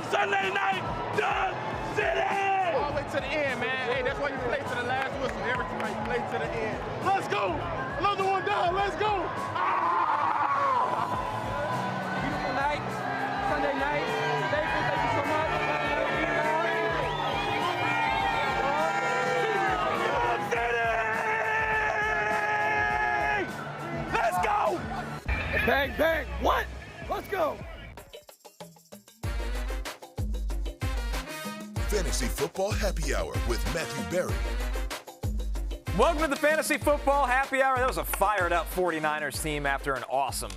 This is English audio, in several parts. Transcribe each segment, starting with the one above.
Sunday night, Dub City! All the way to the end, man. Hey, that's why you play to the last whistle. Every time you play to the end. Let's go! Another one down, let's go! Beautiful night, Sunday night. Thank you so much. Dub City! Let's go! Bang, bang. What? Let's go. Fantasy Football Happy Hour with Matthew Berry. Welcome to the Fantasy Football Happy Hour. That was a fired-up 49ers team after an awesome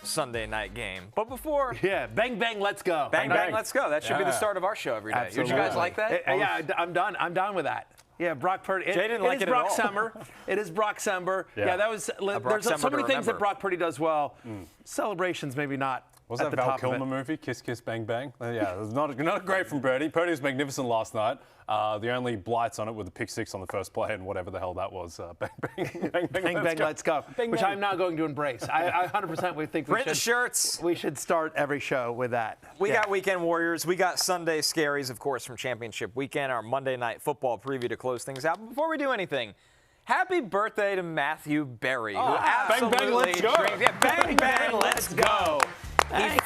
Sunday night game. But before... Yeah, bang, bang, let's go. Bang, bang, let's go. That should be the start of our show every day. Absolutely. Did you guys like that? Yeah, I'm done. I'm done with that. Yeah, Brock Purdy. Jay didn't like it at all. It is Brock Sember. Yeah, that was. There's so many things that Brock Purdy does well. Celebrations, maybe not. Was that Val Kilmer movie, Kiss Kiss Bang Bang? Yeah, it was not great from Purdy. Purdy was magnificent last night. The only blights on it were the pick six on the first play and whatever the hell that was. Bang Bang, Bang Bang, Bang Bang, let's go. Bang, which bang. I'm now going to embrace. I 100% think Print the shirts. We should start every show with that. We got Weekend Warriors. We got Sunday Scaries, of course, from Championship Weekend, our Monday Night Football preview to close things out. But before we do anything, happy birthday to Matthew Berry, who absolutely bang, let's go. drinks. Yeah, bang, bang, let's go. He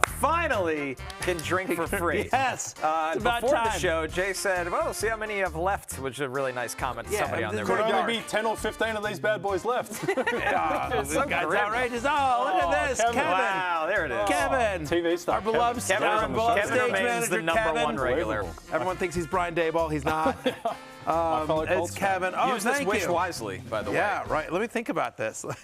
finally can drink for free. Yes. It's about before time. the show, Jay said, well, see how many you have left, which is a really nice comment to somebody on there. Could only be 10 or 15 of these bad boys left. This guy's outrageous. Oh, look at this. Kevin. Wow, there it is. Kevin. TV star. Our beloved Kevin stage remains manager, the number Kevin. one regular. Everyone thinks he's Brian Daboll. He's not. It's Kevin. Oh, Use this thank wish you. wisely, by the way. Yeah, right. Let me think about this. Well,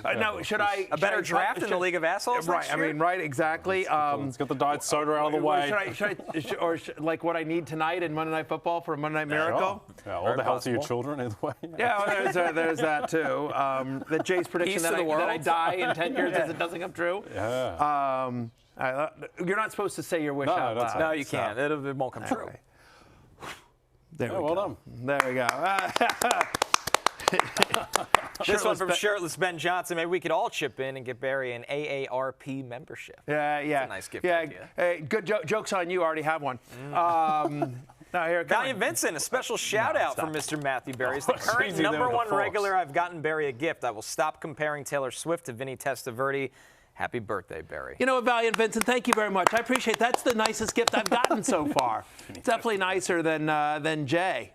now, should I... A better draft in the League of Assholes Right, next I year? mean, right, exactly. Let's get the diet soda out of the way. Like what I need tonight in Monday Night Football for a Monday Night Miracle? Yeah, all the health to your children, either way. Yeah, well, there's that too. That Jay's prediction that I die in 10 years as it doesn't come true. Yeah. You're not supposed to say your wish out loud. No, you can't. It won't come true. Right. There we well go. done. There we go. This one from Shirtless Ben Johnson. Maybe we could all chip in and get Barry an AARP membership. Yeah. That's a nice gift idea. Hey, good joke's on you. I already have one. Now here it comes. Valiant Vincent, a special shout out for Mr. Matthew Berry. He's the current easy there number with the one forks. regular. I've gotten Barry a gift. I will stop comparing Taylor Swift to Vinny Testaverde. Happy birthday, Barry. You know what, Valiant Vincent, thank you very much. I appreciate it. That's the nicest gift I've gotten so far. It's definitely nicer than Jay.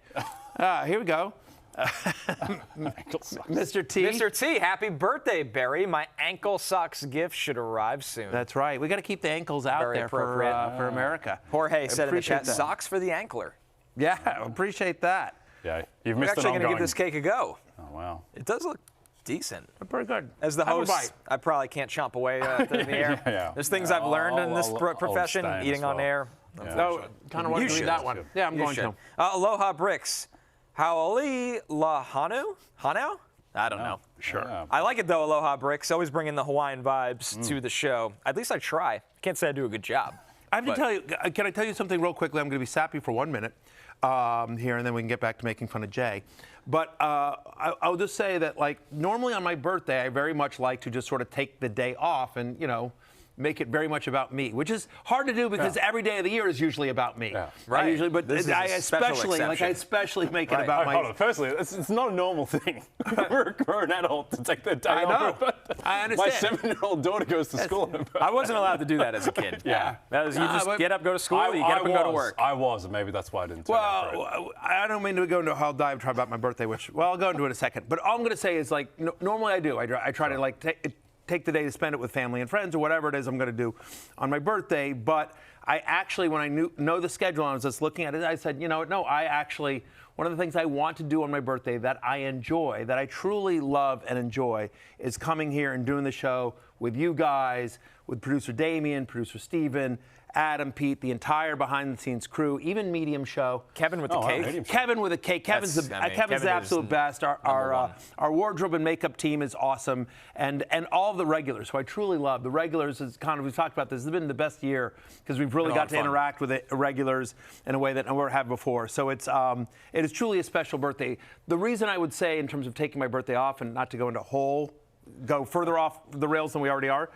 Here we go. Mr. T. Mr. T, happy birthday, Barry. My ankle socks gift should arrive soon. That's right. We got to keep the ankles out Very there for America. Jorge said in the chat, that. socks for the ankler. Yeah, appreciate that. Yeah, you've We're missed actually an going to ongoing. give this cake a go. Oh, wow. It does look decent. Pretty good. As the Have a host, bite. I probably can't chomp away in the air. Yeah. There's things I've learned in this I'll profession, abstain eating as on well. air. Yeah. So, kind of want to read that one. Yeah, I'm going to. Aloha Bricks. Haoli Lahanu? Hanau? I don't know. Sure. Yeah. I like it, though, Aloha Bricks. Always bringing the Hawaiian vibes to the show. At least I try. Can't say I do a good job. I have to tell you, can I tell you something real quickly? I'm going to be sappy for 1 minute here, and then we can get back to making fun of Jay. But I'll just say that, like, normally on my birthday, I very much like to just sort of take the day off and, make it very much about me, which is hard to do because every day of the year is usually about me. Yeah. Right. I especially make it about Hold my. on. Firstly, it's not a normal thing for an adult to take their day I off. know. I understand. My 7-year-old daughter goes to school on her birthday. I wasn't allowed to do that as a kid. Yeah. That was, you just get up, go to school, you get up and go to work. I was, and maybe that's why I didn't turn out for it. Well, I don't mean to go into a whole dive try about my birthday, I'll go into it in a second. But all I'm going to say is, like, normally I do. I try to, like, take the day to spend it with family and friends or whatever it is I'm going to do on my birthday. But I actually, when I know the schedule and I was just looking at it, I said, one of the things I want to do on my birthday that I enjoy, that I truly love and enjoy, is coming here and doing the show with you guys, with producer Damien, producer Steven, Adam, Pete, the entire behind-the-scenes crew, even Medium Show. Kevin with the cake. Kevin with a cake. Kevin's the absolute best. Our wardrobe and makeup team is awesome, and all of the regulars, who I truly love. The regulars is kind of, we've talked about this, has been the best year because we've really got to interact with the regulars in a way that I never have before. So it is truly a special birthday. The reason I would say, in terms of taking my birthday off, and not to go further off the rails than we already are,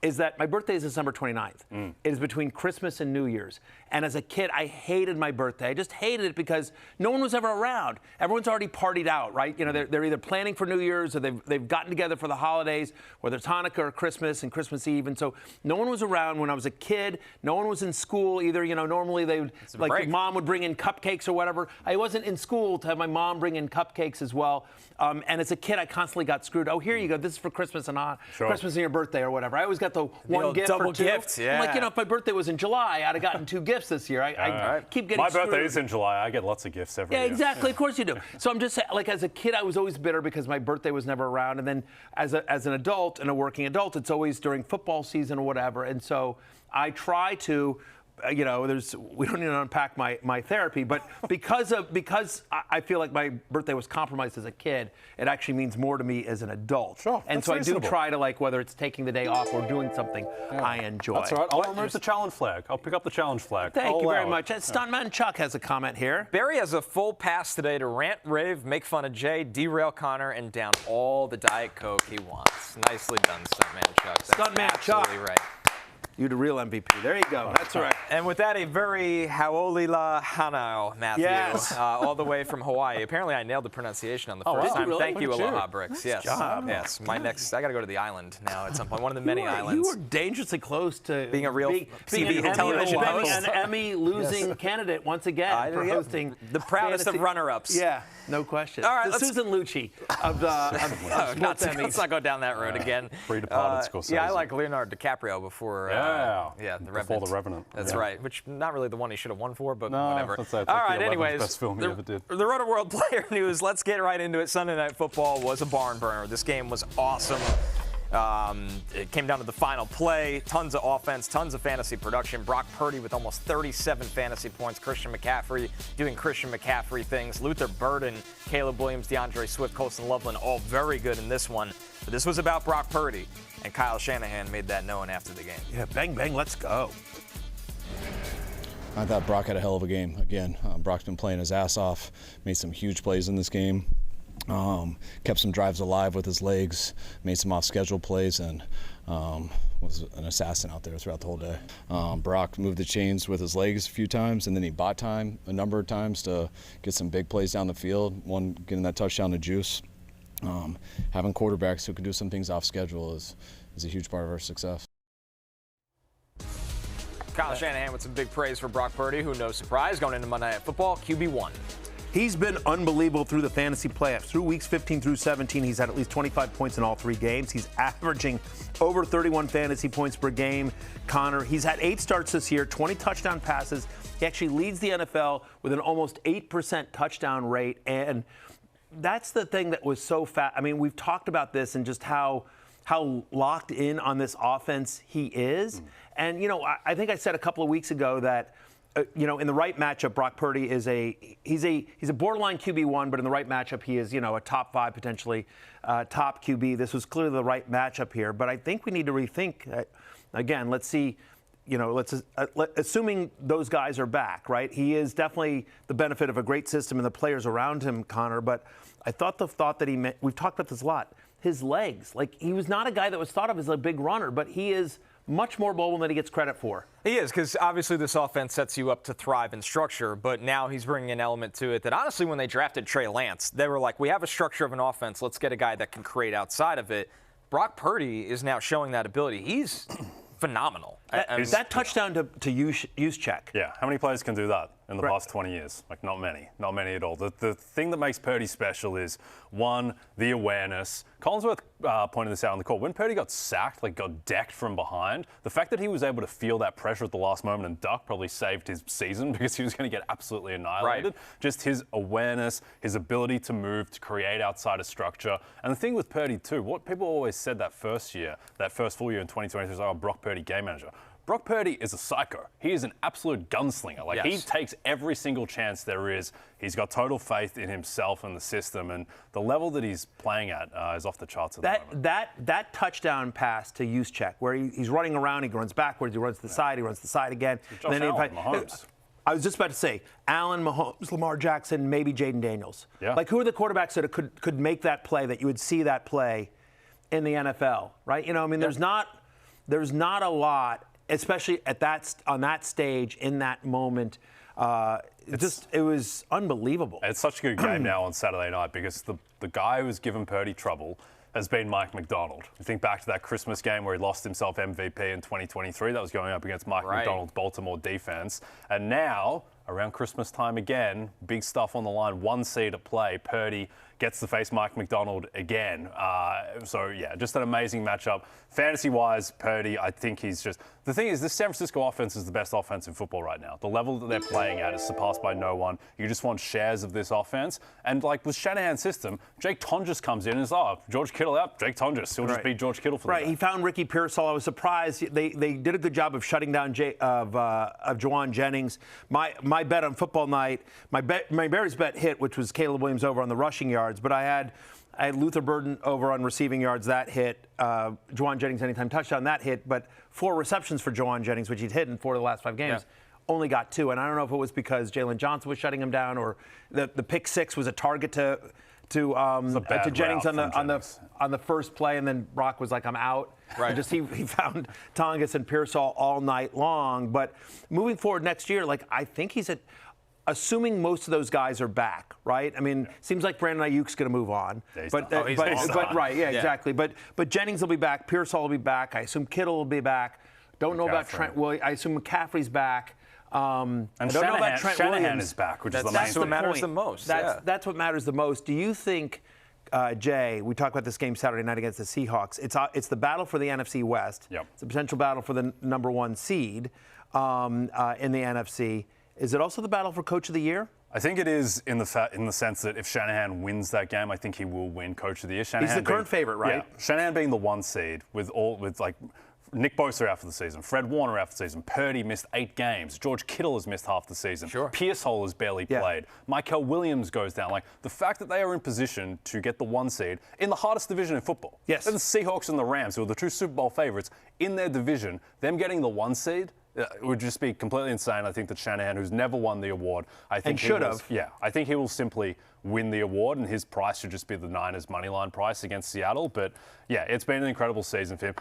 is that my birthday is December 29th. It is between Christmas and New Year's. And as a kid, I hated my birthday. I just hated it because no one was ever around. Everyone's already partied out, right? You know, they're either planning for New Year's or they've gotten together for the holidays, whether it's Hanukkah or Christmas and Christmas Eve. And so no one was around when I was a kid. No one was in school either. You know, normally they would, like, your mom would bring in cupcakes or whatever. I wasn't in school to have my mom bring in cupcakes as well. And as a kid, I constantly got screwed. Oh, here you go. This is for Christmas and Christmas and your birthday or whatever. I always got the one gift double or two. gifts, yeah. I'm like, you know, if my birthday was in July, I'd have gotten 2 gifts this year. I keep getting screwed. My birthday is in July. I get lots of gifts every year. Yeah, exactly. Of course you do. So I'm just saying, like, as a kid, I was always bitter because my birthday was never around. And then as an adult and a working adult, it's always during football season or whatever. And so I try to, you know, we don't need to unpack my therapy, but because I feel like my birthday was compromised as a kid, it actually means more to me as an adult. Sure, and so reasonable. I do try to, like, whether it's taking the day off or doing something I enjoy. That's all right. I'll remove the challenge flag. I'll pick up the challenge flag. Thank you very much. Stuntman Chuck has a comment here. Barry has a full pass today to rant, rave, make fun of Jay, derail Connor, and down all the Diet Coke he wants. Nicely done, Stuntman Chuck. That's Stuntman Chuck. absolutely right. You the real MVP. There you go. That's right. And with that, a very haolila hanao, Matthew, Yes. all the way from Hawaii. Apparently, I nailed the pronunciation on the first time. Really? Thank you, Look at Aloha you. Bricks. Nice Yes, job. yes. My next, I got to go to the island now at some point. One of the many islands. You were dangerously close to being a real TV an television Emmy, host. an Emmy-losing candidate once again for hosting the proudest fantasy. of runner-ups. Yeah, no question. All right, the Susan Lucci of let's not go down that road again. Pre-departed Scorsese. Yeah, I like Leonardo DiCaprio before. Before The Revenant. That's right. Which not really the one he should have won for, but No, whatever. that's like All the right. 11th Anyways, best film he ever did. The Rotoworld Player news. Let's get right into it. Sunday Night Football was a barn burner. This game was awesome. It came down to the final play. Tons of offense, tons of fantasy production. Brock Purdy with almost 37 fantasy points. Christian McCaffrey doing Christian McCaffrey things. Luther Burden, Caleb Williams, DeAndre Swift, Colston, Loveland, all very good in this one. But this was about Brock Purdy, and Kyle Shanahan made that known after the game. Yeah, bang, bang, let's go. I thought Brock had a hell of a game. Again, Brock's been playing his ass off, made some huge plays in this game, kept some drives alive with his legs, made some off-schedule plays, and was an assassin out there throughout the whole day. Brock moved the chains with his legs a few times, and then he bought time a number of times to get some big plays down the field, one getting that touchdown to Juice. Having quarterbacks who can do some things off schedule is a huge part of our success. Kyle Shanahan with some big praise for Brock Purdy, who, no surprise, going into Monday Night Football, QB1. He's been unbelievable through the fantasy playoffs. Through weeks 15 through 17, he's had at least 25 points in all 3 games. He's averaging over 31 fantasy points per game. Connor, he's had 8 starts this year, 20 touchdown passes. He actually leads the NFL with an almost 8% touchdown rate. And that's the thing that was so fast. I mean, we've talked about this and just how locked in on this offense he is. And, you know, I think I said a couple of weeks ago that, you know, in the right matchup, Brock Purdy is he's a borderline QB1, but in the right matchup, he is, you know, a top 5, potentially top QB. This was clearly the right matchup here. But I think we need to rethink, again, let's see, you know, assuming those guys are back, right? He is definitely the benefit of a great system and the players around him, Connor. But I thought that he meant, we've talked about this a lot, his legs. Like, he was not a guy that was thought of as a big runner, but he is much more mobile than he gets credit for. He is, because obviously this offense sets you up to thrive in structure, but now he's bringing an element to it that honestly when they drafted Trey Lance, they were like, we have a structure of an offense, let's get a guy that can create outside of it. Brock Purdy is now showing that ability. He's phenomenal. That touchdown to use check. Yeah, how many players can do that in the past 20 years? Like, not many at all. The thing that makes Purdy special is, one, the awareness. Collinsworth pointed this out on the call. When Purdy got sacked, like got decked from behind, the fact that he was able to feel that pressure at the last moment and duck probably saved his season because he was going to get absolutely annihilated. Right. Just his awareness, his ability to move, to create outside of structure. And the thing with Purdy too, what people always said that first full year in 2020 was, oh, Brock Purdy, game manager. Brock Purdy is a psycho. He is an absolute gunslinger. Like, he takes every single chance there is. He's got total faith in himself and the system, and the level that he's playing at is off the charts at the moment. That touchdown pass to Juszczyk, where he's running around, he runs backwards, he runs to the side, he runs to the side again. Josh Allen, Mahomes. I was just about to say, Allen, Mahomes, Lamar Jackson, maybe Jaden Daniels. Yeah. Like, who are the quarterbacks that could make that play, that you would see that play in the NFL, right? You know, I mean, there's not there's not a lot, especially on that stage in that moment. It was unbelievable. It's such a good game now on Saturday night because the guy who's given Purdy trouble has been Mike McDonald. You think back to that Christmas game where he lost himself MVP in 2023. That was going up against Mike McDonald's Baltimore defense. And now, around Christmas time again, big stuff on the line, 1 seed at play. Purdy gets to face Mike McDonald again. Just an amazing matchup. Fantasy-wise, Purdy, I think he's just... The thing is, this San Francisco offense is the best offense in football right now. The level that they're playing at is surpassed by no one. You just want shares of this offense. And like with Shanahan's system, Jake Tonjes comes in and is, George Kittle out, Jake Tonjes. He'll just be George Kittle for the day. He found Ricky Pearsall. I was surprised. They did a good job of shutting down Juwan Jennings. My bet on football night, my Bears bet hit, which was Caleb Williams over on the rushing yards, but I had Luther Burden over on receiving yards, that hit. Juwan Jennings anytime touchdown, that hit. But 4 receptions for Juwan Jennings, which he'd hit in 4 of the last 5 games, only got 2. And I don't know if it was because Jalen Johnson was shutting him down or the pick 6 was a target to Jennings on the first play, and then Brock was like, I'm out. Right. He found Tonjes and Pearsall all night long. But moving forward next year, I think he's assuming most of those guys are back, right? I mean, seems like Brandon Ayuk's going to move on. Exactly. But Jennings will be back. Pearsall will be back. I assume Kittle will be back. Don't know about Trent Williams. I assume McCaffrey's back. And Shanahan is back, which is the main thing. That's what matters the most. That's what matters the most. Do you think, Jay, we talked about this game Saturday night against the Seahawks. It's the battle for the NFC West. Yep. It's a potential battle for the number 1 seed in the NFC. Is it also the battle for Coach of the Year? I think it is in the sense that if Shanahan wins that game, I think he will win Coach of the Year. He's the current favorite, right? Yeah. Shanahan being the 1 seed with Nick Bosa out for the season, Fred Warner out for the season, Purdy missed 8 games, George Kittle has missed half the season, Pearsall has barely played, Michael Williams goes down. The fact that they are in position to get the 1 seed in the hardest division in football. Yes. And the Seahawks and the Rams, who are the 2 Super Bowl favorites in their division, them getting the 1 seed, it would just be completely insane. I think that Shanahan, who's never won the award, I think he will simply win the award, and his price should just be the Niners moneyline price against Seattle. But yeah, it's been an incredible season for him.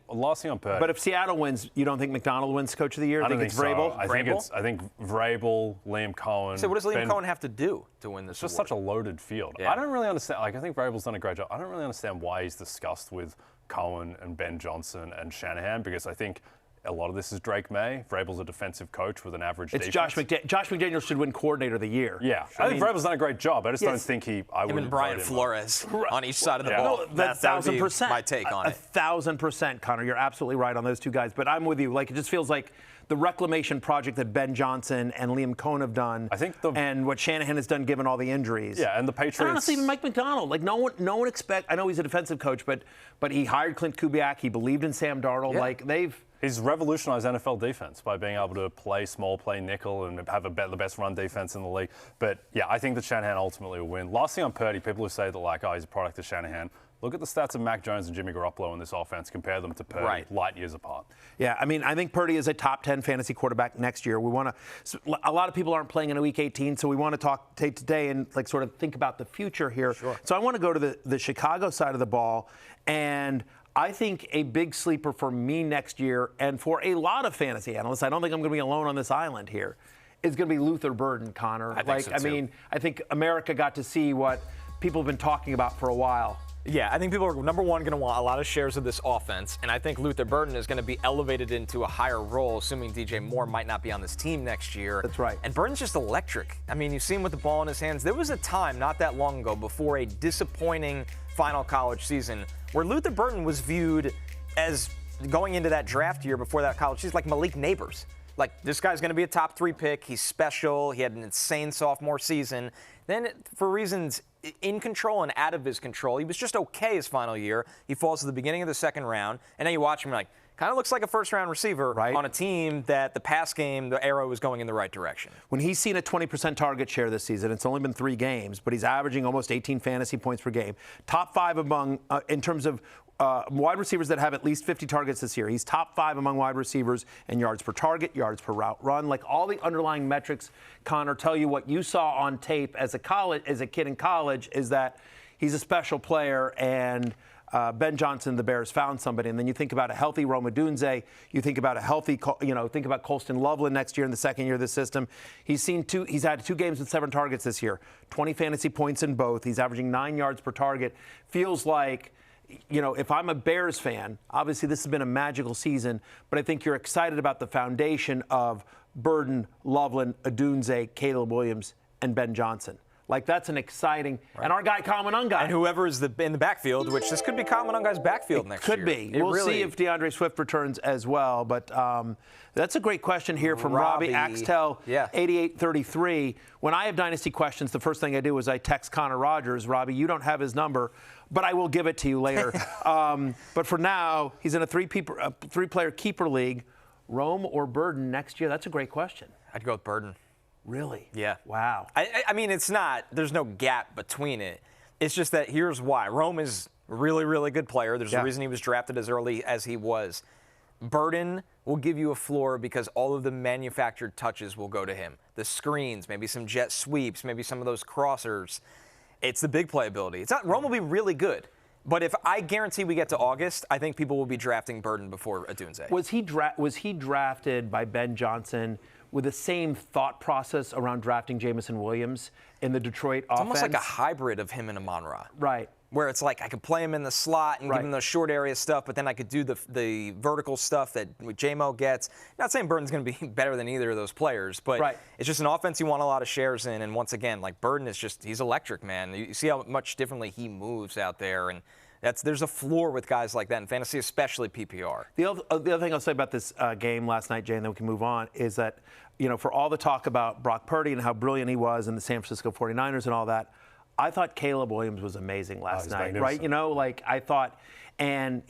Last thing on Purdy. But if Seattle wins, you don't think McDonald wins Coach of the Year? I think it's Vrabel. So. I think Vrabel, Liam Cohen. So what does Liam Cohen have to do to win this? It's just such a loaded field. Yeah. I don't really understand. I think Vrabel's done a great job. I don't really understand why he's discussed with Cohen and Ben Johnson and Shanahan, because I think a lot of this is Drake Maye. Vrabel's a defensive coach with an average defense. Josh McDaniels should win Coordinator of the Year. Yeah. I think Vrabel's done a great job. I just don't think I would. Him and Brian Flores on each side of the ball. That's 1,000%. My take on it. 1,000%, Connor. You're absolutely right on those 2 guys. But I'm with you. It just feels like the reclamation project that Ben Johnson and Liam Cohen have done, and what Shanahan has done given all the injuries. Yeah, and the Patriots. And honestly, even Mike McDonald. No one expect. I know he's a defensive coach, but he hired Clint Kubiak. He believed in Sam Darnold. Yeah. He's revolutionized NFL defense by being able to play small, play nickel, and have the best run defense in the league. But yeah, I think that Shanahan ultimately will win. Last thing on Purdy, people who say that he's a product of Shanahan. Look at the stats of Mac Jones and Jimmy Garoppolo in this offense. Compare them to Purdy, light years apart. Yeah, I think Purdy is a top 10 fantasy quarterback next year. We want to. A lot of people aren't playing in a Week 18, so we want to take today and sort of think about the future here. Sure. So I want to go to the Chicago side of the ball, and I think a big sleeper for me next year, and for a lot of fantasy analysts, I don't think I'm going to be alone on this island here, is going to be Luther Burden, Connor. I think so too. I think America got to see what people have been talking about for a while. Yeah, I think people are, number one, going to want a lot of shares of this offense, and I think Luther Burden is going to be elevated into a higher role, assuming DJ Moore might not be on this team next year. That's right. And Burden's just electric. You see him with the ball in his hands. There was a time not that long ago, before a disappointing final college season, where Luther Burden was viewed as, going into that draft year before that college season, like Malik Neighbors. This guy's going to be a top 3 pick. He's special. He had an insane sophomore season. Then, for reasons in control and out of his control, he was just okay his final year. He falls to the beginning of the 2nd round, and then you watch him kind of looks like a first-round receiver on a team that the pass game, the arrow was going in the right direction. When he's seen a 20% target share this season, it's only been 3 games, but he's averaging almost 18 fantasy points per game. Top 5 among, in terms of wide receivers that have at least 50 targets this year. He's top 5 among wide receivers in yards per target, yards per route run. All the underlying metrics, Connor, tell you what you saw on tape as a kid in college is that he's a special player, and Ben Johnson, the Bears found somebody. And then you think about a healthy Rome Odunze. You think about a healthy, think about Colston Loveland next year in the second year of the system. He's had 2 games with 7 targets this year, 20 fantasy points in both. He's averaging 9 yards per target. Feels like, if I'm a Bears fan, obviously this has been a magical season, but I think you're excited about the foundation of Burden, Loveland, Odunze, Caleb Williams, and Ben Johnson. Like, that's an exciting, and our guy Kyle Monangai. And whoever is in the backfield, which this could be Kyle Monangai's backfield next year. Could be. We'll see if DeAndre Swift returns as well. But that's a great question here from Robbie Axtell, 8833. When I have dynasty questions, the first thing I do is I text Connor Rogers. Robbie, you don't have his number, but I will give it to you later. But for now, he's in a three-player keeper league. Rome or Burden next year? That's a great question. I'd go with Burden. Really? Yeah. Wow. I mean, it's not, there's no gap between it. It's just that here's why. Rome is a really, really good player. There's a reason he was drafted as early as he was. Burden will give you a floor because all of the manufactured touches will go to him. The screens, maybe some jet sweeps, maybe some of those crossers. It's the big playability. Rome will be really good. But if I guarantee we get to August, I think people will be drafting Burden before Odunze. Was he drafted by Ben Johnson with the same thought process around drafting Jameson Williams in the Detroit offense? It's almost like a hybrid of him and Amon-Ra. Right. Where it's like I could play him in the slot and give him the short area stuff, but then I could do the vertical stuff that J-Mo gets. Not saying Burden's going to be better than either of those players, but it's just an offense you want a lot of shares in. And once again, like Burden is he's electric, man. You see how much differently he moves out there, and there's a floor with guys like that in fantasy, especially PPR. The other thing I'll say about this game last night, Jay, and then we can move on, is that, for all the talk about Brock Purdy and how brilliant he was in the San Francisco 49ers and all that, I thought Caleb Williams was amazing last night, right? I thought, and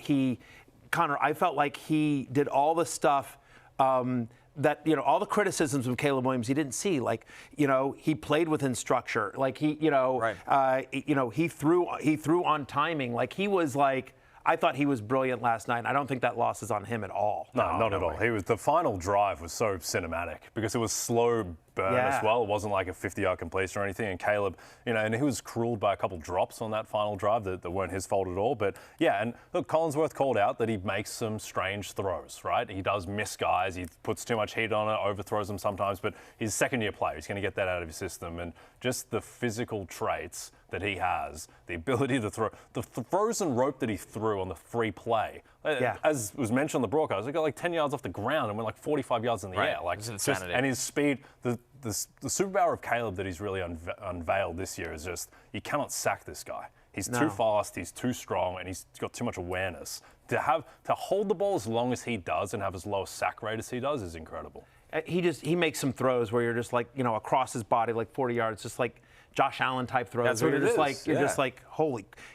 Connor, I felt like he did all the stuff that, all the criticisms of Caleb Williams he didn't see. Like, he played within structure. Like, he threw on timing. Like, he was like, I thought he was brilliant last night. I don't think that loss is on him at all. No, not at all. The final drive was so cinematic because it was slow burn as well. It wasn't like a 50-yard completion or anything. And Caleb, and he was cruelled by a couple drops on that final drive that weren't his fault at all. But yeah, and look, Collinsworth called out that he makes some strange throws, right? He does miss guys. He puts too much heat on it, overthrows them sometimes. But he's a second-year player. He's going to get that out of his system. And just the physical traits that he has, the ability to throw, the frozen rope that he threw on the free play. As was mentioned on the broadcast, he got like 10 yards off the ground and went like 45 yards in the air. Like, it's insanity. And his speed, the superpower of Caleb that he's really unveiled this year is just, you cannot sack this guy. He's too fast, he's too strong, and he's got too much awareness. To hold the ball as long as he does and have as low a sack rate as he does is incredible. He makes some throws where you're just like, across his body, like 40 yards, just like Josh Allen type throws. That's what you're it just is. Like, you're just like,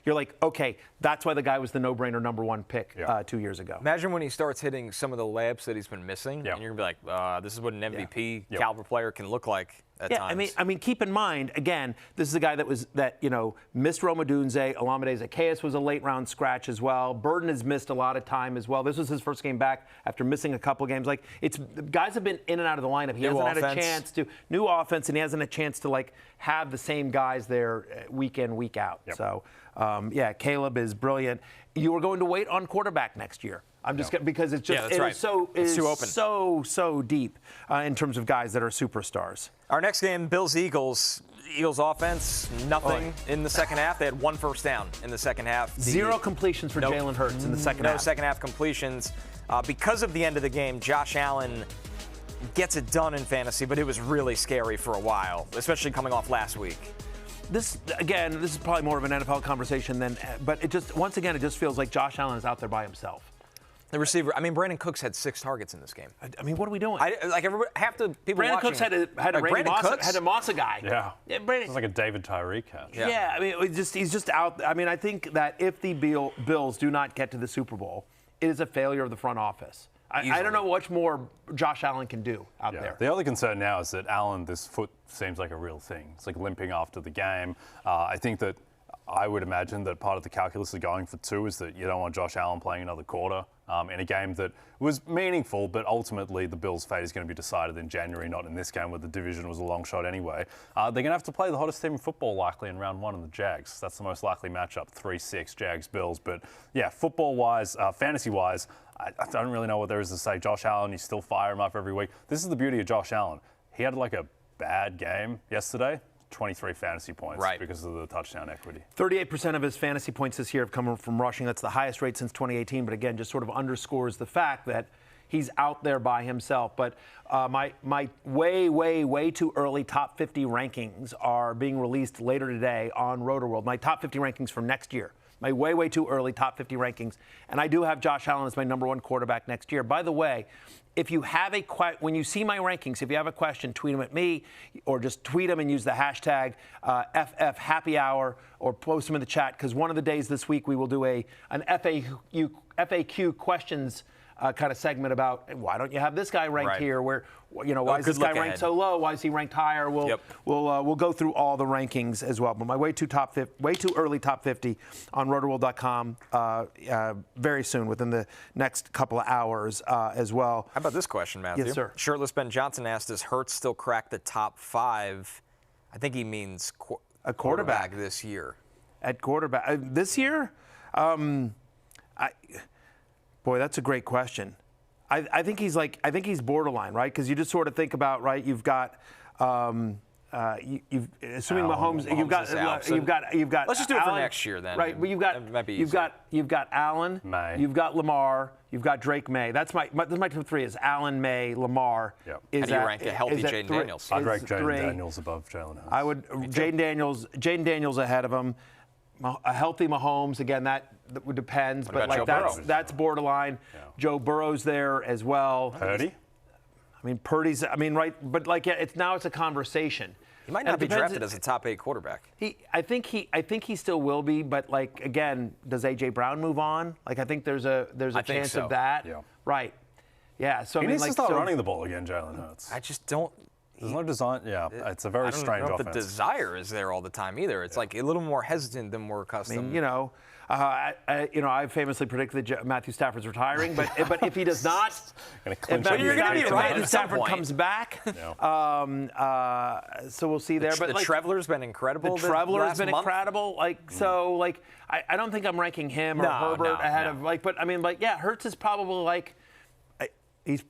you're like, okay, that's why the guy was the no-brainer #1 pick 2 years ago. Imagine when he starts hitting some of the layups that he's been missing, and you're going to be like, this is what an MVP caliber player can look like at times. I mean, keep in mind, again, this is a guy that missed Rome Odunze. Olamide Zaccheaus was a late-round scratch as well. Burden has missed a lot of time as well. This was his first game back after missing a couple games. Like, guys have been in and out of the lineup. He hasn't had a chance to new offense, and he hasn't had a chance to have the same guys there week in, week out. So, Caleb is brilliant. You are going to wait on quarterback next year. I'm just because it's just it's too open. So deep in terms of guys that are superstars. Our next game, Bills-Eagles. Eagles offense, nothing in the second half. They had 1 first down in the second half. 0 completions for Jalen Hurts in the second half. No second half completions. Because of the end of the game, Josh Allen gets it done in fantasy, but it was really scary for a while, especially coming off last week. This is probably more of an NFL conversation but it just feels like Josh Allen is out there by himself. The receiver, Brandon Cooks had 6 targets in this game. What are we doing? Half the people Brandon watching, Cooks had a Mossa guy. Yeah. It's like a David Tyree catch. Yeah, he's just out. I think that if the Bills do not get to the Super Bowl, it is a failure of the front office. I don't know what more Josh Allen can do out there. The other concern now is that Allen, this foot seems like a real thing. It's like limping after the game. I think that I would imagine that part of the calculus of going for 2 is that you don't want Josh Allen playing another quarter in a game that was meaningful, but ultimately the Bills' fate is going to be decided in January, not in this game where the division was a long shot anyway. They're going to have to play the hottest team in football likely in round 1 in the Jags. That's the most likely matchup, 3-6 Jags-Bills. But yeah, football-wise, fantasy-wise, I don't really know what there is to say. Josh Allen, you still fire him up every week. This is the beauty of Josh Allen. He had like a bad game yesterday. 23 fantasy points because of the touchdown equity. 38% of his fantasy points this year have come from rushing. That's the highest rate since 2018. But again, just sort of underscores the fact that he's out there by himself. But my way too early top 50 rankings are being released later today on Rotoworld. My top 50 rankings for next year. My way too early top 50 rankings. And I do have Josh Allen as my number 1 quarterback next year. By the way, if you have when you see my rankings, if you have a question, tweet them at me or just tweet them and use the hashtag FFHappyHour or post them in the chat, because one of the days this week we will do an FAQ questions kind of segment about why don't you have this guy ranked here? Why is this guy ranked so low? Why is he ranked higher? We'll go through all the rankings as well. But my way too early top 50 on Rotoworld.com very soon, within the next couple of hours as well. How about this question, Matthew? Yes, sir. Shirtless Ben Johnson asked, does Hurts still crack the top 5? I think he means a quarterback this year. At quarterback this year? Boy, that's a great question. I think he's borderline, right? Because you just sort of think about, right? You've got assuming Mahomes, you've got. Let's just do it Allen, for next year then. Right, but you've got Allen, Maye. you've got Lamar, you've got Drake Maye. That's my top 3 is Allen, Maye, Lamar. Yep. How do you rank a healthy Jayden Daniels? I'd rank Jayden Daniels above Jaylen Hurts. I would Jayden Daniels ahead of him. A healthy Mahomes, again, that depends, but like that's borderline. Yeah. Joe Burrow's there as well. Purdy? Purdy's. Right, but it's a conversation. He might not be drafted as a top 8 quarterback. I think he still will be, but again, does A.J. Brown move on? I think there's a chance of that. Yeah. Right. Yeah. So he needs to start running the ball again, Jalen Hurts. I just don't. There's no design. Yeah, it's a very strange offense. I don't know if the desire is there all the time either. It's like a little more hesitant than we're accustomed. I famously predicted that Matthew Stafford's retiring, but if he does not, Matthew Stafford comes back. So we'll see there. The Traveler's been incredible. The Traveler's been incredible. I don't think I'm ranking him or Herbert ahead of Hurts is probably if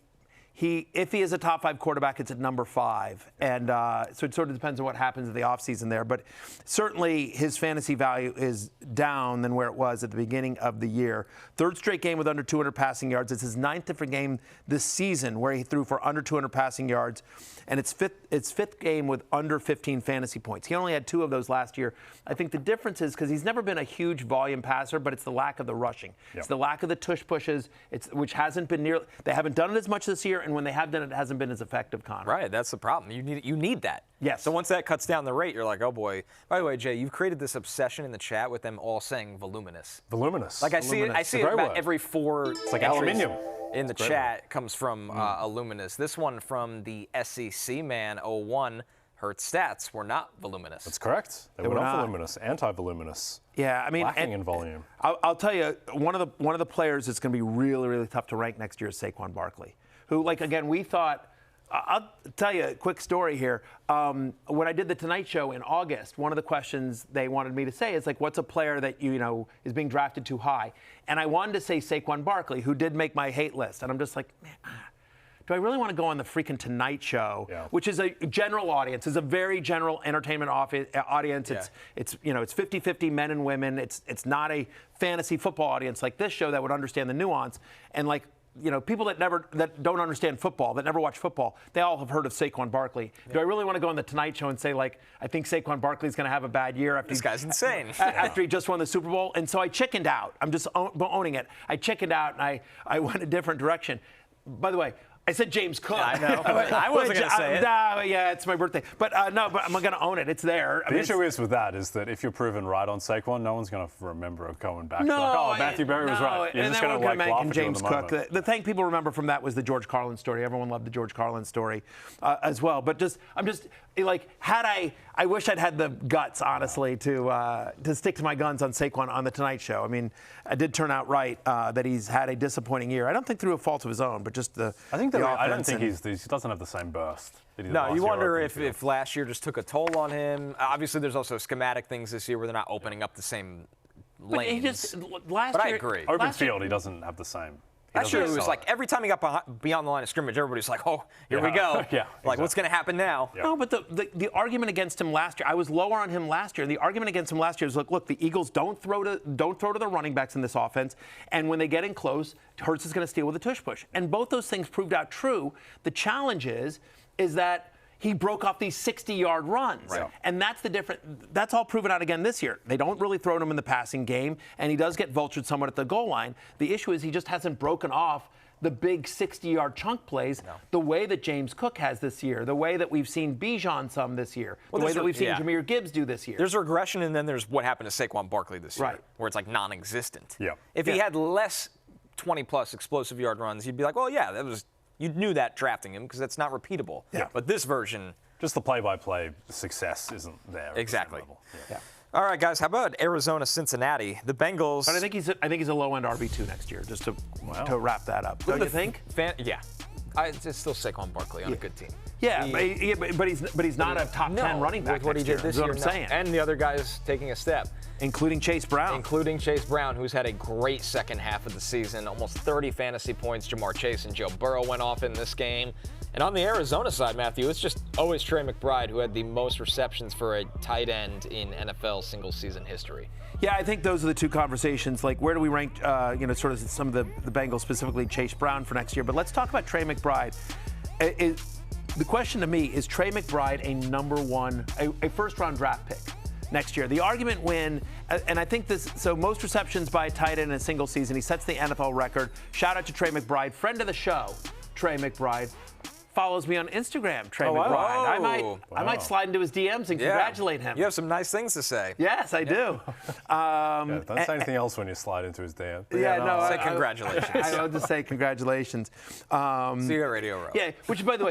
he is a top 5 quarterback, it's at number 5. And so it sort of depends on what happens in the offseason there. But certainly his fantasy value is down than where it was at the beginning of the year. 3rd straight game with under 200 passing yards. It's his 9th different game this season where he threw for under 200 passing yards. And it's fifth game with under 15 fantasy points. He only had 2 of those last year. I think the difference is because he's never been a huge volume passer, but it's the lack of the rushing. Yep. It's the lack of the tush pushes, which hasn't been nearly. They haven't done it as much this year, and when they have done it, it hasn't been as effective, Connor. Right, that's the problem. You need that. Yes. So once that cuts down the rate, you're like, oh boy. By the way, Jay, you've created this obsession in the chat with them all saying voluminous. Voluminous. I see it about every 4. It's like aluminium. In the chat comes from Illuminous. This one from the SEC man 01. Hurts stats were not voluminous. That's correct. They were not voluminous. Anti-voluminous. Yeah, lacking in volume. I'll tell you, one of the players that's going to be really, really tough to rank next year is Saquon Barkley, who, again, we thought. I'll tell you a quick story here. When I did the Tonight Show in August, one of the questions they wanted me to say is what's a player that is being drafted too high? And I wanted to say Saquon Barkley, who did make my hate list. And I'm just like, man, do I really want to go on the freaking Tonight Show, which is a general audience, is a very general entertainment audience. Yeah. It's 50-50 men and women. It's not a fantasy football audience like this show that would understand the nuance. And people that don't understand football, that never watch football, they all have heard of Saquon Barkley. Yeah. Do I really want to go on the Tonight Show and say, I think Saquon Barkley's going to have a bad year after this guy's insane. After he just won the Super Bowl? And so I chickened out. I'm just owning it. I chickened out and I went a different direction. By the way, I said James Cook. I know. I wasn't going to say it. Yeah, it's my birthday. But no, but I'm going to own it. It's there. The issue is with that is that if you're proven right on Saquon, no one's going to remember going back. No, like, Matthew Berry was right. You're just going to like laugh at James Cook. The thing people remember from that was the George Carlin story. Everyone loved the George Carlin story as well. But I'm just like, I wish I'd had the guts, honestly, to stick to my guns on Saquon on the Tonight Show. I mean, I did turn out right that he's had a disappointing year. I don't think through a fault of his own, but just the. I don't think he doesn't have the same burst. No, you wonder if last year just took a toll on him. Obviously, there's also schematic things this year where they're not opening up the same lanes. But I agree. Open field, he doesn't have the same. Last year, it was like every time he got beyond the line of scrimmage, everybody's like, oh, here we go. Like, what's going to happen now? Yeah. No, but the argument against him last year, I was lower on him last year. The argument against him last year is, look, the Eagles don't throw to the running backs in this offense. And when they get in close, Hurts is going to steal with a tush push. And both those things proved out true. The challenge is that he broke off these 60-yard runs. Right. And that's the difference. That's all proven out again this year. They don't really throw him in the passing game, and he does get vultured somewhat at the goal line. The issue is he just hasn't broken off the big 60-yard chunk plays the way that James Cook has this year, the way that we've seen Bijan some this year, the way that we've seen Jahmyr Gibbs do this year. There's regression, and then there's what happened to Saquon Barkley this year, where it's like non-existent. Yeah. If he had less 20-plus explosive yard runs, you'd be like, well, you knew that drafting him because that's not repeatable. Yeah. But this version. Just the play-by-play success isn't there. Exactly. Yeah. All right, guys. How about Arizona-Cincinnati? The Bengals. But I think he's a low-end RB2 next year. Just to wrap that up. Don't you think? It's still Saquon Barkley on a good team. Yeah, but he's not a top 10 running back. With what he did this year, I'm saying. And the other guys taking a step. Including Chase Brown, who's had a great second half of the season. Almost 30 fantasy points. Jamar Chase and Joe Burrow went off in this game. And on the Arizona side, Matthew, it's just always Trey McBride who had the most receptions for a tight end in NFL single-season history. Yeah, I think those are the two conversations. Like, where do we rank, sort of some of the Bengals, specifically Chase Brown for next year? But let's talk about Trey McBride. The question to me, is Trey McBride a first-round draft pick next year? The argument and I think so most receptions by a tight end in a single season. He sets the NFL record. Shout out to Trey McBride, friend of the show, Trey McBride. Follows me on Instagram, Trey McBride. I might slide into his DMs and congratulate him. You have some nice things to say. Yes, I do. Don't say anything else when you slide into his DM. Say congratulations. I'll just say congratulations. See you at Radio Row. Yeah, which by the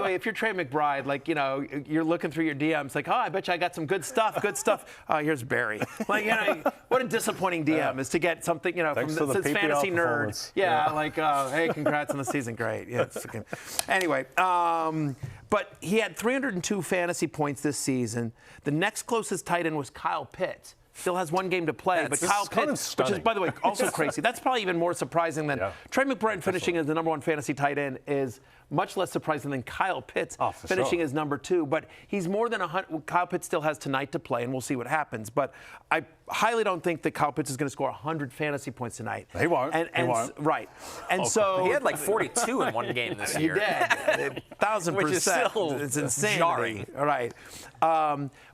way, if you're Trey McBride, like, you're looking through your DMs, like, oh, I bet you I got some good stuff. Oh, here's Barry. Like, what a disappointing DM is to get something, from this fantasy nerd. Like, hey, congrats on the season. Great. Yeah. Anyway. But he had 302 fantasy points this season. The next closest tight end was Kyle Pitts. Still has one game to play, but Kyle Pitts, which is, by the way, also crazy. That's probably even more surprising than Trey McBride finishing as the number one fantasy tight end is much less surprising than Kyle Pitts finishing as number 2. But he's more than 100. Kyle Pitts still has tonight to play, and we'll see what happens. But I highly don't think that Kyle Pitts is going to score 100 fantasy points tonight. He won't. He won't. Right. And so he had like 42 in one game this year. He did. 1,000%. Which is still it's insanity. Jarring. All right.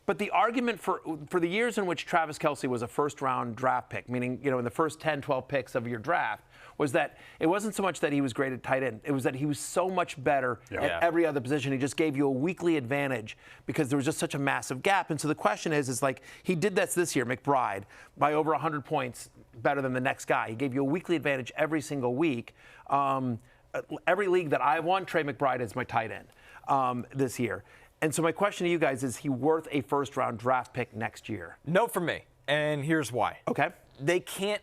But the argument for the years in which Travis Kelce was a first-round draft pick, meaning, in the first 10, 12 picks of your draft, was that it wasn't so much that he was great at tight end. It was that he was so much better at every other position. He just gave you a weekly advantage because there was just such a massive gap. And so the question is like, he did this year, McBride, by over 100 points better than the next guy. He gave you a weekly advantage every single week. Every league that I won, Trey McBride is my tight end this year. And so my question to you guys is he worth a first-round draft pick next year? No for me, and here's why. Okay. They can't.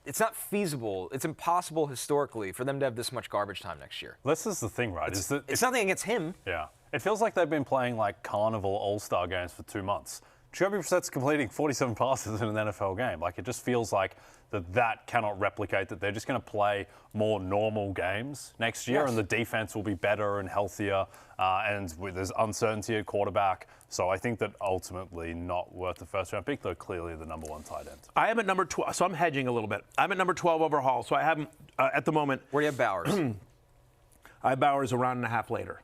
It's not feasible. It's impossible historically for them to have this much garbage time next year. This is the thing, right? It's nothing against him. Yeah. It feels like they've been playing like Carnival All-Star games for 2 months. Jacoby Brissett's completing 47 passes in an NFL game. Like, it just feels like that cannot replicate, that they're just going to play more normal games next year, and the defense will be better and healthier, and there's uncertainty at quarterback. So I think that ultimately not worth the first-round pick, though clearly the number 1 tight end. I am at number 12, so I'm hedging a little bit. I'm at number 12 overall, so I haven't, at the moment. Where do you have Bowers? I have Bowers a round and a half later.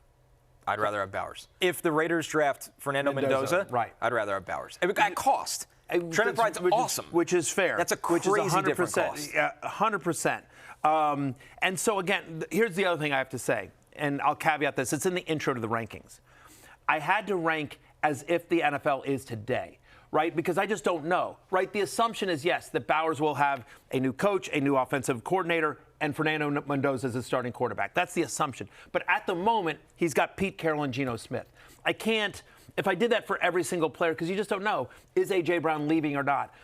I'd rather have Bowers. If the Raiders draft Fernando Mendoza, I'd rather have Bowers. At cost. Trey McBride's awesome. Which is fair. That's a crazy different cost. Yeah, 100%. And so, again, here's the other thing I have to say. and I'll caveat this, it's in the intro to the rankings. I had to rank as if the NFL is today, right? Because I just don't know, right? The assumption is, yes, that Bowers will have a new coach, a new offensive coordinator, and Fernando Mendoza as a starting quarterback. That's the assumption. But at the moment, he's got Pete Carroll and Geno Smith. I can't, if I did that for every single player, because you just don't know, is A.J. Brown leaving or not?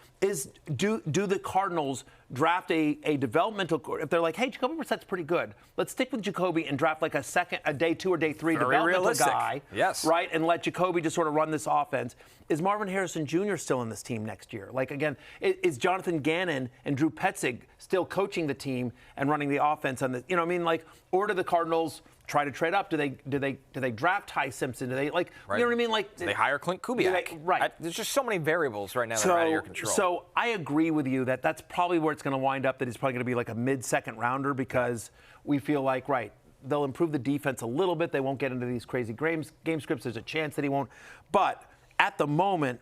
Do the Cardinals draft a developmental, if they're like, hey, Jacoby Brissett's pretty good, let's stick with Jacoby and draft like a day 2 or day 3 Very developmental realistic. guy, Yes. right, and let Jacoby just sort of run this offense. Is Marvin Harrison Jr. still in this team next year? Like, again, is Jonathan Gannon and Drew Petzig still coaching the team and running the offense on the, you know what I mean? Like, or do the Cardinals try to trade up? Do they draft Ty Simpson? Do they, like, Right. you know what I mean? Like, Do they hire Clint Kubiak? Right. There's just so many variables right now that are out of your control. So I agree with you that that's probably where it's going to wind up, that he's probably going to be like a mid-second rounder, because we feel like, right, they'll improve the defense a little bit. They won't get into these crazy game scripts. There's a chance that he won't. But at the moment,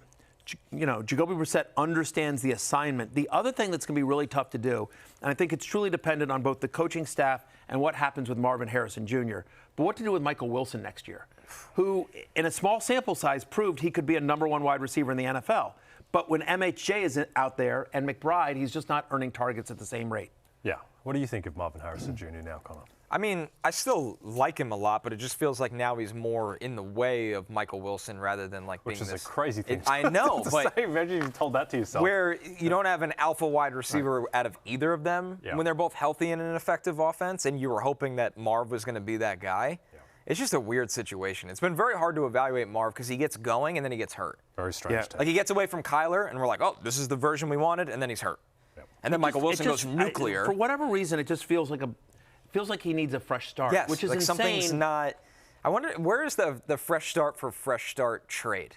you know, Jacoby Brissett understands the assignment. The other thing that's going to be really tough to do, and I think it's truly dependent on both the coaching staff and what happens with Marvin Harrison Jr., but what to do with Michael Wilson next year, who, in a small sample size, proved he could be a number 1 wide receiver in the NFL. But when MHJ is out there and McBride, he's just not earning targets at the same rate. Yeah. What do you think of Marvin Harrison Jr. now, Connor? I mean, I still like him a lot, but it just feels like now he's more in the way of Michael Wilson rather than like being Which is this. a crazy thing. I know, to but say. Imagine you told that to yourself. where you don't have an alpha wide receiver out of either of them Yeah. when they're both healthy in an effective offense, and you were hoping that Marv was going to be that guy. Yeah. It's just a weird situation. It's been very hard to evaluate Marv because he gets going and then he gets hurt. Very strange. Yeah. Like he gets away from Kyler, and we're like, oh, this is the version we wanted, and then he's hurt. Yep. And then Michael Wilson goes nuclear. For whatever reason, it just feels like he needs a fresh start, Yes, which is like insane. something's not. I wonder, where is the fresh start for fresh start trade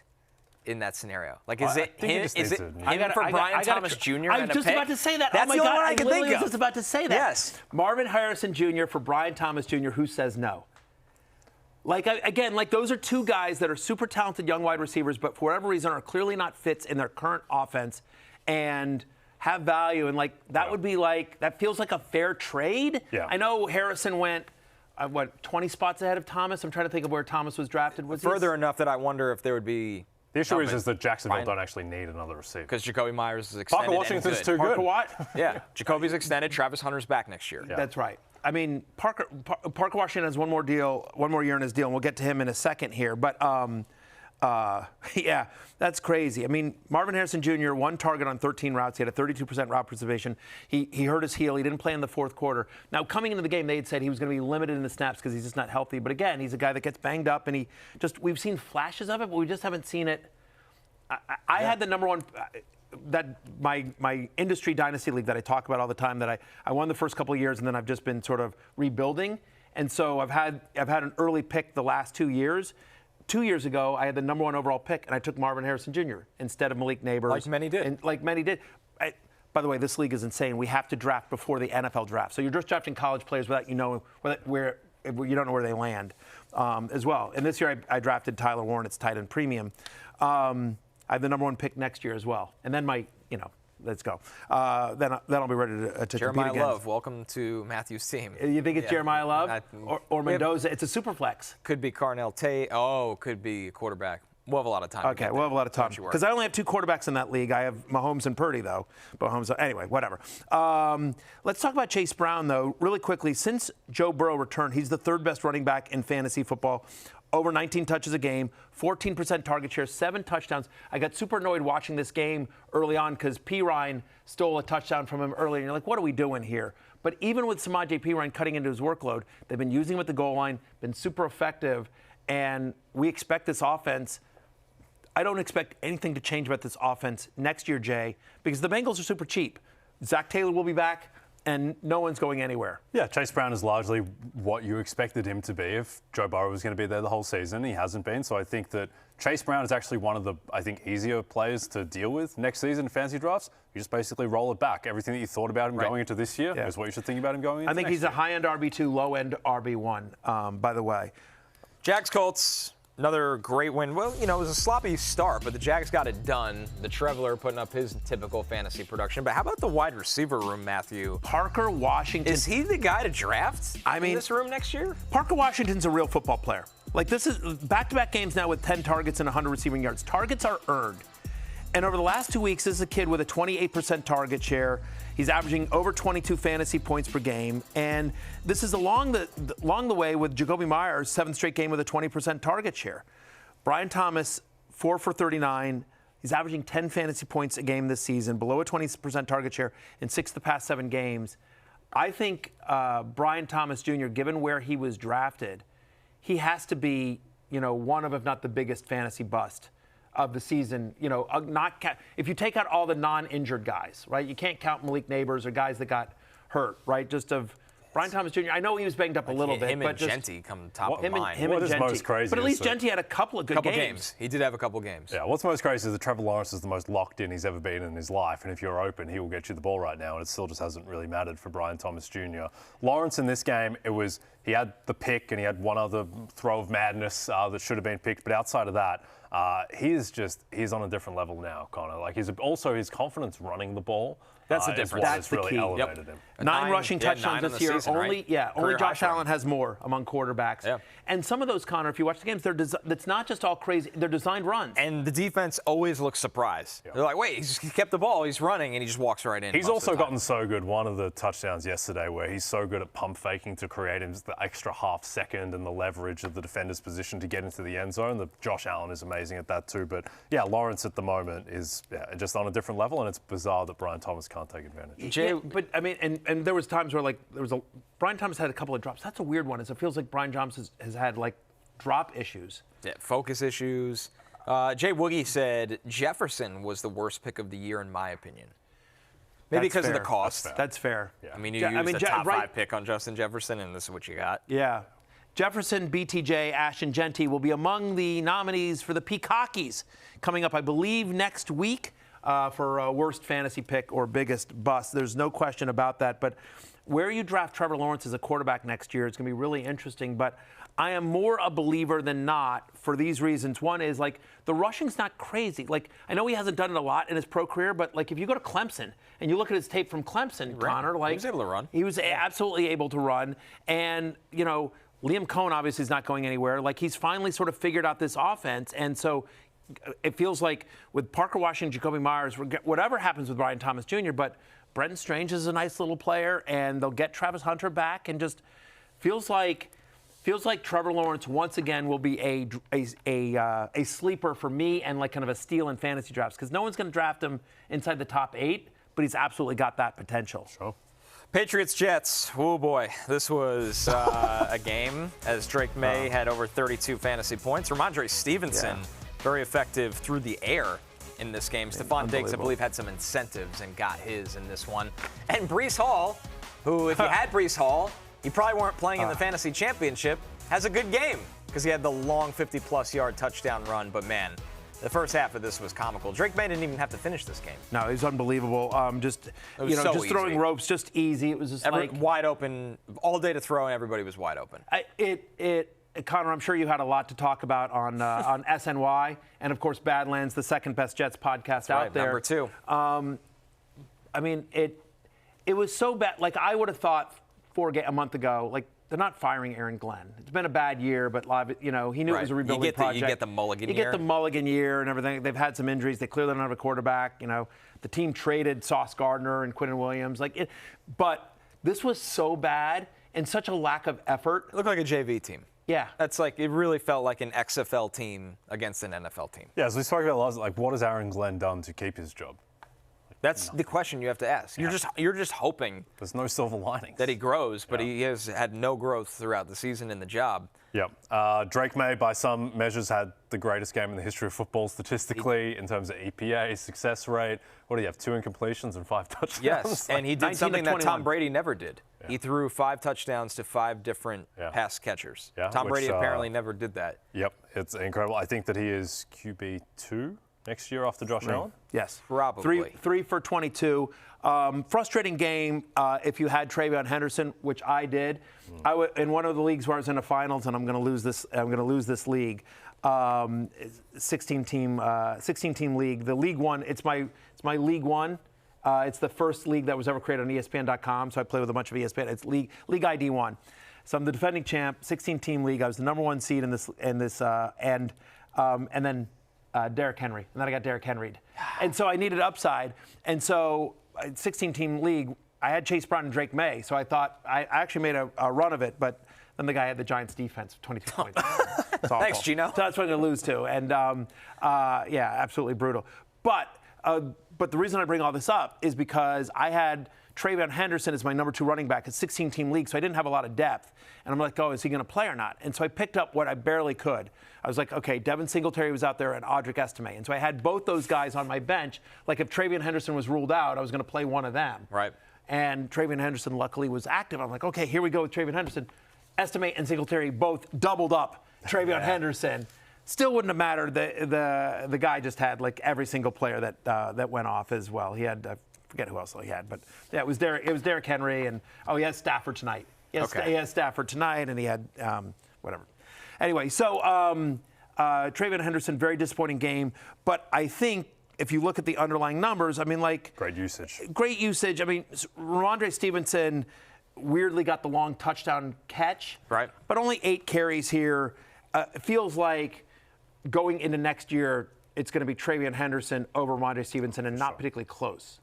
in that scenario? Like, is I it think he him? just Is needs it to- him for Brian Thomas Jr. I and was a just pick? about to say that. That's oh my the God, only one I can think was of. just about to say that. Yes. Marvin Harrison Jr. for Brian Thomas Jr. Who says no? Like, again, like those are two guys that are super talented young wide receivers, but for whatever reason are clearly not fits in their current offense and have value. And like that would be like, that feels like a fair trade. Yeah. I know Harrison went, 20 spots ahead of Thomas? I'm trying to think of where Thomas was drafted. Was Further enough that I wonder if there would be. The issue is that Jacksonville Fine. don't actually need another receiver. Because Jacoby Myers is extended. Parker Washington's and too Parker good. Watt? Yeah, Jacoby's extended. Travis Hunter's back next year. That's right. I mean, Parker Washington has one more year in his deal, and we'll get to him in a second here. But yeah, that's crazy. I mean, Marvin Harrison Jr., 1 target on 13 routes. He had a 32% route participation. He hurt his heel. He didn't play in the fourth quarter. Now, coming into the game, they had said he was going to be limited in the snaps because he's just not healthy. But again, he's a guy that gets banged up, and we've seen flashes of it, but we just haven't seen it. I had the number 1. That my industry dynasty league that I talk about all the time, that I won the first couple of years, and then I've just been sort of rebuilding. And so I've had an early pick the last 2 years. 2 years ago, I had the number 1 overall pick, and I took Marvin Harrison Jr. instead of Malik Neighbors. Like many did. And like many did. By the way, this league is insane. We have to draft before the NFL draft. So you're just drafting college players without where you don't know where they land as well. And this year I drafted Tyler Warren. It's tight end premium. I have the number 1 pick next year as well. And then let's go. Then I'll be ready to compete Jeremiah again. Love, welcome to Matthew's team. You think it's Jeremiah Love or Mendoza? It's a super flex. Could be Carnell Tate. Oh, could be a quarterback. We'll have a lot of time. to Okay, get we'll there. have a lot of time. Don't you worry. Because I only have 2 quarterbacks in that league. I have Mahomes and Purdy, though. But Mahomes, anyway, whatever. Let's talk about Chase Brown, though, really quickly. Since Joe Burrow returned, he's the 3rd best running back in fantasy football. Over 19 touches a game, 14% target share, 7 touchdowns. I got super annoyed watching this game early on because P. Ryan stole a touchdown from him early. And you're like, what are we doing here? But even with Samaje P. Ryan cutting into his workload, they've been using him at the goal line, been super effective. And we expect this offense. I don't expect anything to change about this offense next year, Jay, because the Bengals are super cheap. Zach Taylor will be back, and no one's going anywhere. Yeah, Chase Brown is largely what you expected him to be if Joe Burrow was going to be there the whole season. He hasn't been, so I think that Chase Brown is actually one of the, easier players to deal with next season in fantasy drafts. You just basically roll it back. Everything that you thought about him going into this year is what you should think about him going into I think next he's year. a high-end RB2, low-end RB1, by the way. Jags-Colts. Another great win. Well, it was a sloppy start, but the Jags got it done. The Traveler putting up his typical fantasy production. But how about the wide receiver room, Matthew? Parker Washington. Is he the guy to draft in this room next year? Parker Washington's a real football player. Like, this is back-to-back games now with 10 targets and 100 receiving yards. Targets are earned. And over the last 2 weeks, this is a kid with a 28% target share. He's averaging over 22 fantasy points per game. And this is along the way with Jacoby Myers' 7th straight game with a 20% target share. Brian Thomas, 4 for 39. He's averaging 10 fantasy points a game this season, below a 20% target share in 6 of the past 7 games. I think Brian Thomas Jr., given where he was drafted, he has to be, one of, if not the biggest fantasy bust of the season. If you take out all the non-injured guys, right? You can't count Malik Neighbors or guys that got hurt, right? Just of Brian Thomas Jr. I know he was banged up a little bit, but just Genty come top of mind. What is most crazy? But at least Genty had a couple of good games. He did have a couple games. Yeah, what's most crazy is that Trevor Lawrence is the most locked in he's ever been in his life, and if you're open, he will get you the ball right now, and it still just hasn't really mattered for Brian Thomas Jr. Lawrence in this game, he had the pick and he had one other throw of madness that should have been picked, but outside of that, he's on a different level now, Connor. Like, his confidence running the ball. That's the difference. That's the really key. Elevated him. 9 rushing touchdowns this year. Season, only Josh Allen has more among quarterbacks. Yeah. And some of those, Connor, if you watch the games, that's not just all crazy. They're designed runs. And the defense always looks surprised. Yeah. They're like, wait, he kept the ball, he's running, and he just walks right in. He's also gotten so good. One of the touchdowns yesterday where he's so good at pump faking to create him the extra half second and the leverage of the defender's position to get into the end zone. Josh Allen is amazing at that too. But yeah, Lawrence at the moment is just on a different level, and it's bizarre that Brian Thomas can't take advantage. Yeah, but I mean, and there was times where Brian Thomas had a couple of drops. That's a weird one. It feels like Brian Thomas has had drop issues. Yeah, focus issues. Jay Woogie said Jefferson was the worst pick of the year in my opinion. Maybe because of the cost. That's fair. Yeah. I mean, you used a top 5 pick on Justin Jefferson, and this is what you got. Yeah. Jefferson, BTJ, Ashton Genty will be among the nominees for the Peacockies coming up, I believe, next week. For worst fantasy pick or biggest bust. There's no question about that. But where you draft Trevor Lawrence as a quarterback next year, it's going to be really interesting. But I am more a believer than not for these reasons. One is, the rushing's not crazy. I know he hasn't done it a lot in his pro career, but, if you go to Clemson and you look at his tape from Clemson, Connor, he was able to run. He was absolutely able to run. And, Liam Cohen obviously is not going anywhere. He's finally sort of figured out this offense. And so it feels like with Parker Washington, Jacoby Myers, whatever happens with Brian Thomas Jr., but Brenton Strange is a nice little player, and they'll get Travis Hunter back, and just feels like Trevor Lawrence once again will be a sleeper for me and kind of a steal in fantasy drafts, because no one's going to draft him inside the top 8, but he's absolutely got that potential. Sure. Patriots-Jets, oh boy, this was a game as Drake Maye had over 32 fantasy points. Ramondre Stevenson, very effective through the air in this game. Stephon Diggs, I believe, had some incentives and got his in this one. And Breece Hall, who, if you had Breece Hall, you probably weren't playing in the fantasy championship, has a good game because he had the long 50-plus yard touchdown run. But, man, the first half of this was comical. Drake Maye didn't even have to finish this game. No, he was unbelievable. Just throwing ropes, just easy. It was just wide open, all day to throw, and everybody was wide open. Connor, I'm sure you had a lot to talk about on SNY, and of course Badlands, the second best Jets podcast out there. Number 2. I mean, it was so bad. I would have thought a month ago, they're not firing Aaron Glenn. It's been a bad year, but he knew it was a rebuilding project. You get the mulligan year. You get the mulligan year and everything. They've had some injuries. They clearly don't have a quarterback. The team traded Sauce Gardner and Quinnen Williams. But this was so bad and such a lack of effort. It looked like a JV team. Yeah. That's it really felt like an XFL team against an NFL team. Yeah, as we spoke about last, what has Aaron Glenn done to keep his job? That's the question you have to ask. Yeah. You're just hoping there's no silver linings that he grows, but he has had no growth throughout the season in the job. Yep. Drake Maye, by some measures, had the greatest game in the history of football statistically in terms of EPA, success rate. What do you have, 2 incompletions and 5 touchdowns? Yes, and he did something that Tom Brady never did. Yeah. He threw 5 touchdowns to 5 different pass catchers. Yeah, Tom Brady apparently never did that. Yep, it's incredible. I think that he is QB2 next year after Josh Allen? Yes. Probably. Three for 22. Frustrating game if you had Trayvon Henderson, which I did. In one of the leagues where I was in the finals, and I'm going to lose this league. 16-team league. The League One. It's my League One. It's the first league that was ever created on ESPN.com. So I play with a bunch of ESPN. It's League ID 1. So I'm the defending champ. 16-team league. I was the number 1 seed in this and then Derrick Henry, and then I got Derrick Henry, and so I needed upside, and so 16-team league. I had Chase Brown and Drake Maye, so I thought I actually made a run of it, but then the guy had the Giants defense, 22 points. Thanks, Gino. So that's what I'm going to lose to, and yeah, absolutely brutal. But the reason I bring all this up is because I had Trayvon Henderson as my number 2 running back. It's 16-team league, so I didn't have a lot of depth. And I'm like, oh, is he going to play or not? And so I picked up what I barely could. I was like, okay, Devin Singletary was out there and Audric Estime. And so I had both those guys on my bench. Like if Trayvon Henderson was ruled out, I was going to play one of them. Right. And Trayvon Henderson luckily was active. I'm like, okay, here we go with Trayvon Henderson. Estime and Singletary both doubled up Trayvon Henderson. Still wouldn't have mattered. The guy just had like every single player that went off as well. He had I forget who else he had, but yeah, it was Derrick Henry, and he has Stafford tonight. He has Stafford tonight, and he had whatever. Anyway, so Trayvon Henderson, very disappointing game, but I think if you look at the underlying numbers, I mean, like great usage. I mean, Ramondre Stevenson weirdly got the long touchdown catch, right? But only 8 carries here. It feels like going into next year, it's going to be Trayvon Henderson over Ramondre Stevenson, and not particularly close.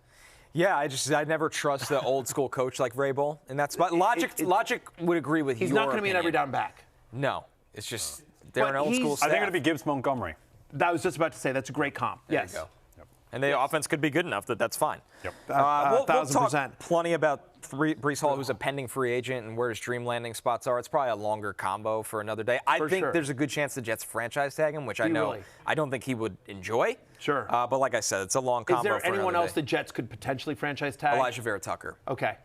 Yeah, I never trust the old school coach like Vrabel, and that's but logic would agree with you. He's not going to be an every down back. No, it's just they're an old school staff. I think it'll be Gibbs Montgomery. That was just about to say that's a great comp. There you go. Yep. And the offense could be good enough that's fine. Yep. We'll talk plenty about Breece Hall, who's a pending free agent, and where his dream landing spots are. It's probably a longer combo for another day. I think there's a good chance the Jets franchise tag him, which I know I don't think he would enjoy. Sure. But like I said, it's a long combo. Is there for anyone else the Jets could potentially franchise tag? Elijah Vera Tucker. Okay.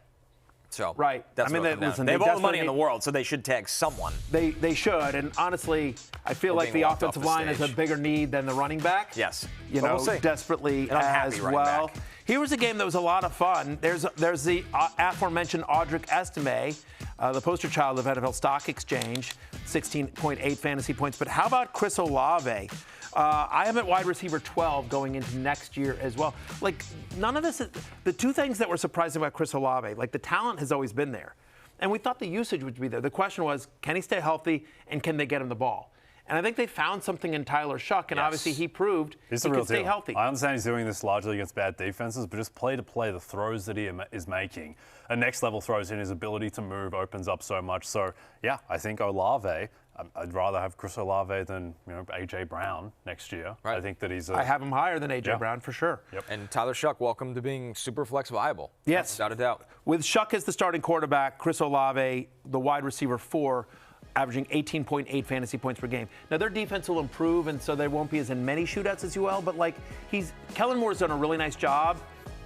So right. That's they have all the money in the world, so they should tag someone. They should, and honestly, I feel like the offensive line is a bigger need than the running back. Yes. We'll desperately as well. Back. Here was a game that was a lot of fun. There's the aforementioned Audric Estime, the poster child of NFL Stock Exchange, 16.8 fantasy points. But how about Chris Olave? I am at wide receiver 12 going into next year as well. Like, none of this the two things that were surprising about Chris Olave, like the talent has always been there. And we thought the usage would be there. The question was, can he stay healthy and can they get him the ball? And I think they found something in Tyler Shuck, and obviously he proved he can stay healthy. I understand he's doing this largely against bad defenses, but just play to play, the throws that he is making, a next level throws in, his ability to move opens up so much. So, yeah, I think Olave, I'd rather have Chris Olave than A.J. Brown next year. Right. I think that I have him higher than A.J. Brown for sure. Yep. And Tyler Shuck, welcome to being super flex viable. Yes. Without a doubt. With Shuck as the starting quarterback, Chris Olave, the wide receiver 4, averaging 18.8 fantasy points per game. Now, their defense will improve, and so there won't be as many shootouts as well, but Kellen Moore's done a really nice job.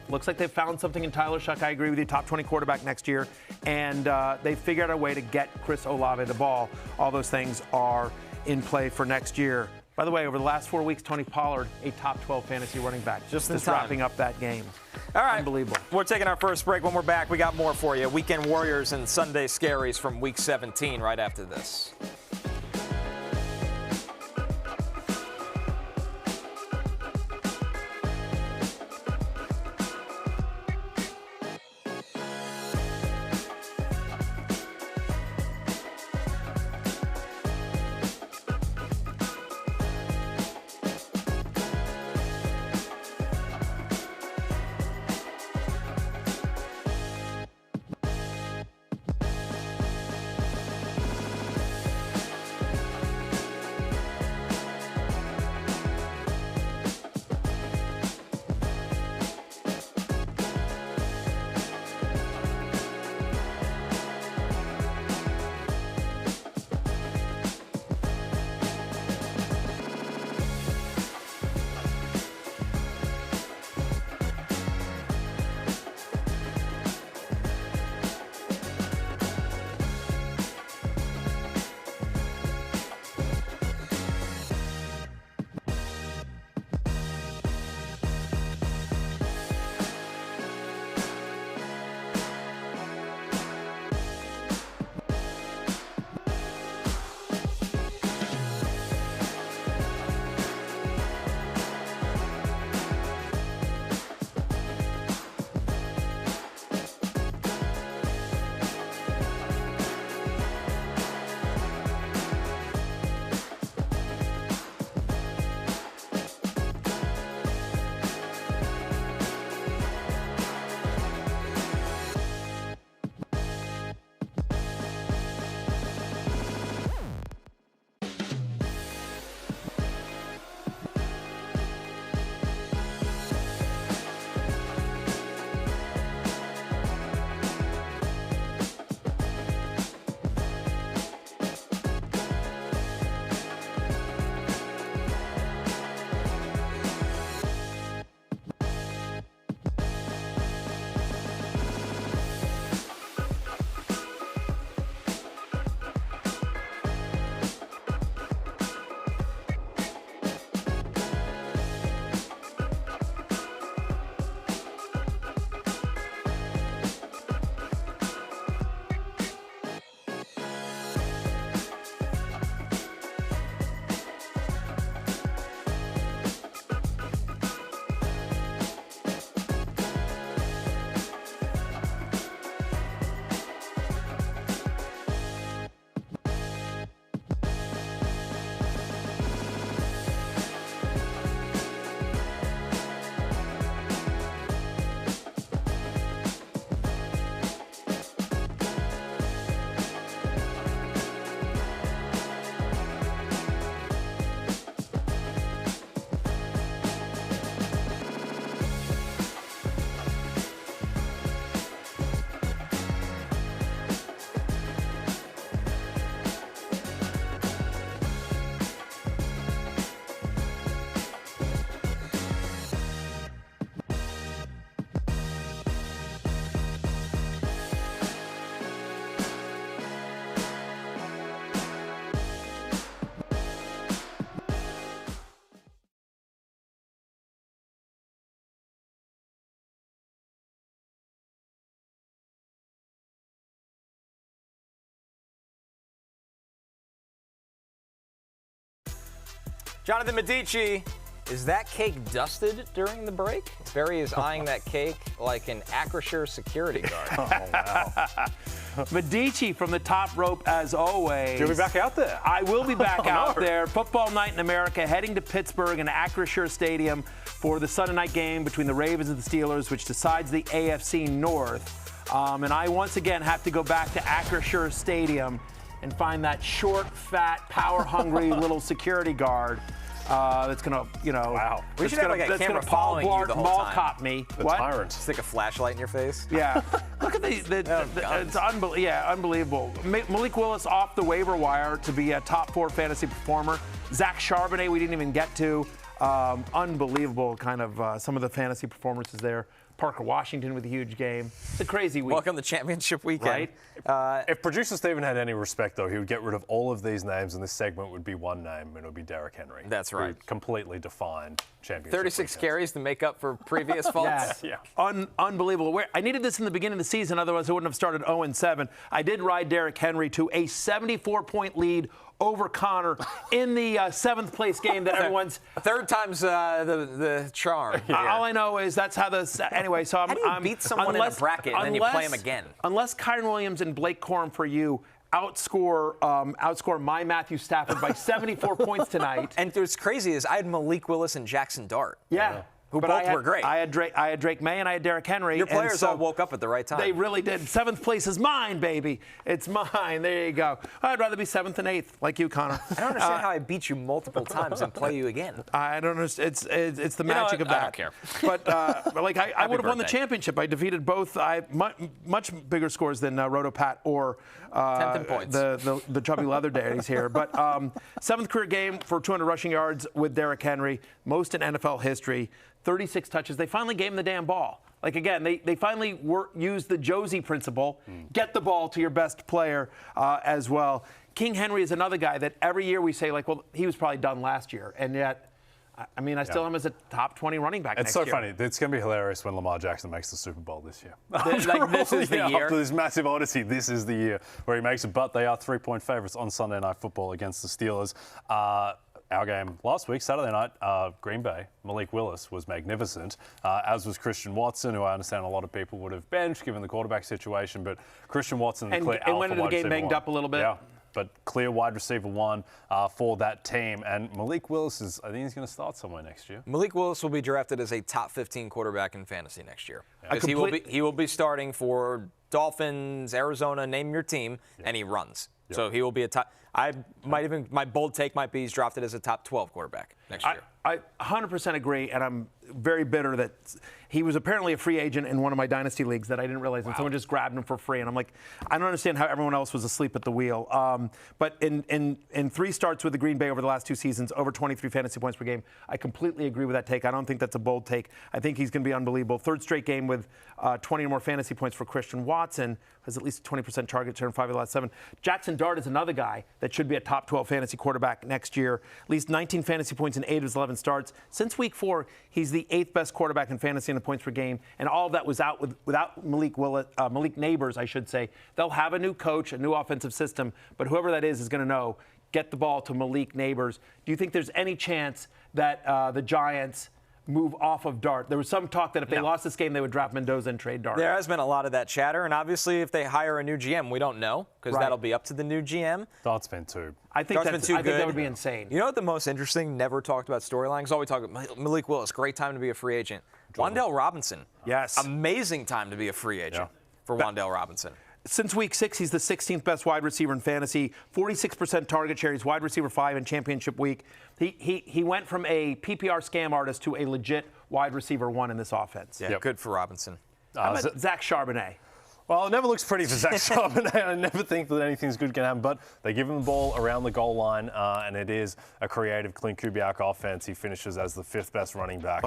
Looks like they've found something in Tyler Shuck. I agree with you, top 20 quarterback next year. And they figured out a way to get Chris Olave the ball. All those things are in play for next year. By the way, over the last 4 weeks, Tony Pollard, a top 12 fantasy running back. Just wrapping up that game. All right. Unbelievable. We're taking our first break. When we're back, we got more for you. Weekend Warriors and Sunday Scaries from Week 17 right after this. Jonathan Medici, is that cake dusted during the break? Barry is eyeing that cake like an Acrisure security guard. Oh, wow. Medici from the top rope, as always. You'll be back out there. I will be back out no. there. Football night in America, heading to Pittsburgh and Acrisure Stadium for the Sunday night game between the Ravens and the Steelers, which decides the AFC North. And I once again have to go back to Acrisure Stadium and find that short, fat, power-hungry little security guard. That's gonna, wow. We should have like a camera following you the whole mall time. Cop me. The What? tyrant. Stick a flashlight in your face. Yeah. Look at guns. it's unbelievable. Malik Willis off the waiver wire to be a top 4 fantasy performer. Zach Charbonnet, we didn't even get to. Unbelievable kind of some of the fantasy performances there. Parker Washington with a huge game. It's a crazy week. Welcome to championship weekend. Right? If producer Steven had any respect, though, he would get rid of all of these names, and this segment would be one name, and it would be Derrick Henry. That's right. Who completely defined championship 36 weekends. carries to make up for previous faults. Yeah. Yeah. Unbelievable. I needed this in the beginning of the season, otherwise I wouldn't have started 0-7. I did ride Derrick Henry to a 74-point lead over Connor in the 7th place game that everyone's. Third time's the charm. All I know is that's how anyway. So How do you beat someone in a bracket and then you play them again? Unless Kyron Williams and Blake Corum for you outscore my Matthew Stafford by 74 points tonight. And what's crazy is I had Malik Willis and Jaxson Dart. Yeah. Who But both were great. I had Drake Maye and I had Derrick Henry. Your players and so all woke up at the right time. They really did. 7th place is mine, baby. It's mine. There you go. I'd rather be 7th and 8th, like you, Connor. I don't understand how I beat you multiple times and play you again. I don't understand. It's the magic of that. I don't care. But I would have won the birthday. championship. I defeated both. Much bigger scores than Rotopat or 10th points. the chubby leather daddies here. But 7th career game for 200 rushing yards with Derrick Henry, most in NFL history. 36 touches. They finally gave him the damn ball. Like, again, they finally used the Josie principle. Get the ball to your best player as well. King Henry is another guy that every year we say, like, well, he was probably done last year. And yet, I mean, I still have him as a top 20 running back It's next year. so funny. It's going to be hilarious when Lamar Jackson makes the Super Bowl this year. This is the year. After this massive odyssey, this is the year where he makes it. But they are 3-point favorites on Sunday Night Football against the Steelers. Our game last week, Saturday night, Green Bay, Malik Willis was magnificent, as was Christian Watson, who I understand a lot of people would have benched given the quarterback situation. But Christian Watson, the clear alpha went into the wide game receiver banged one. up a little bit. Yeah, but clear wide receiver one for that team. And Malik Willis I think he's going to start somewhere next year. Malik Willis will be drafted as a top 15 quarterback in fantasy next year. Yeah. Because he will be starting for Dolphins, Arizona, name your team, and he runs. Yep. So he will be a top. My bold take might be he's drafted as a top 12 quarterback next year. I 100% agree, and I'm very bitter that he was apparently a free agent in one of my dynasty leagues that I didn't realize, and someone just grabbed him for free. And I'm like, I don't understand how everyone else was asleep at the wheel. But in 3 starts with the Green Bay over the last 2 seasons, over 23 fantasy points per game, I completely agree with that take. I don't think that's a bold take. I think he's going to be unbelievable. 3rd straight game with 20 or more fantasy points for Christian Watson, has at least a 20% target share in 5 of the last 7. Jaxson Dart is another guy that should be a top 12 fantasy quarterback next year. At least 19 fantasy points in 8 of his 11 starts. Since week 4, he's the 8th best quarterback in fantasy in the points per game, and all of that was without Malik Neighbors, I should say. They'll have a new coach, a new offensive system, but whoever that is going to know, get the ball to Malik Neighbors. Do you think there's any chance that the Giants move off of Dart? There was some talk that if they lost this game, they would draft Mendoza and trade Dart. There has been a lot of that chatter, and obviously if they hire a new GM, we don't know, because that'll be up to the new GM. Dart's been too. I think Dart's been too good. that would be insane. You know what the most interesting, never talked about storylines? All we talk about, Malik Willis, great time to be a free agent. Wan'Dale Robinson. Yes. Amazing time to be a free agent for Wan'Dale Robinson. Since week 6, he's the 16th best wide receiver in fantasy, 46% target share. He's wide receiver 5 in championship week. He went from a PPR scam artist to a legit wide receiver 1 in this offense. Yeah, good for Robinson. How about Zach Charbonnet? Well, it never looks pretty for Zach Charbonnet. I never think that anything's good can happen, but they give him the ball around the goal line, and it is a creative Clint Kubiak offense. He finishes as the 5th best running back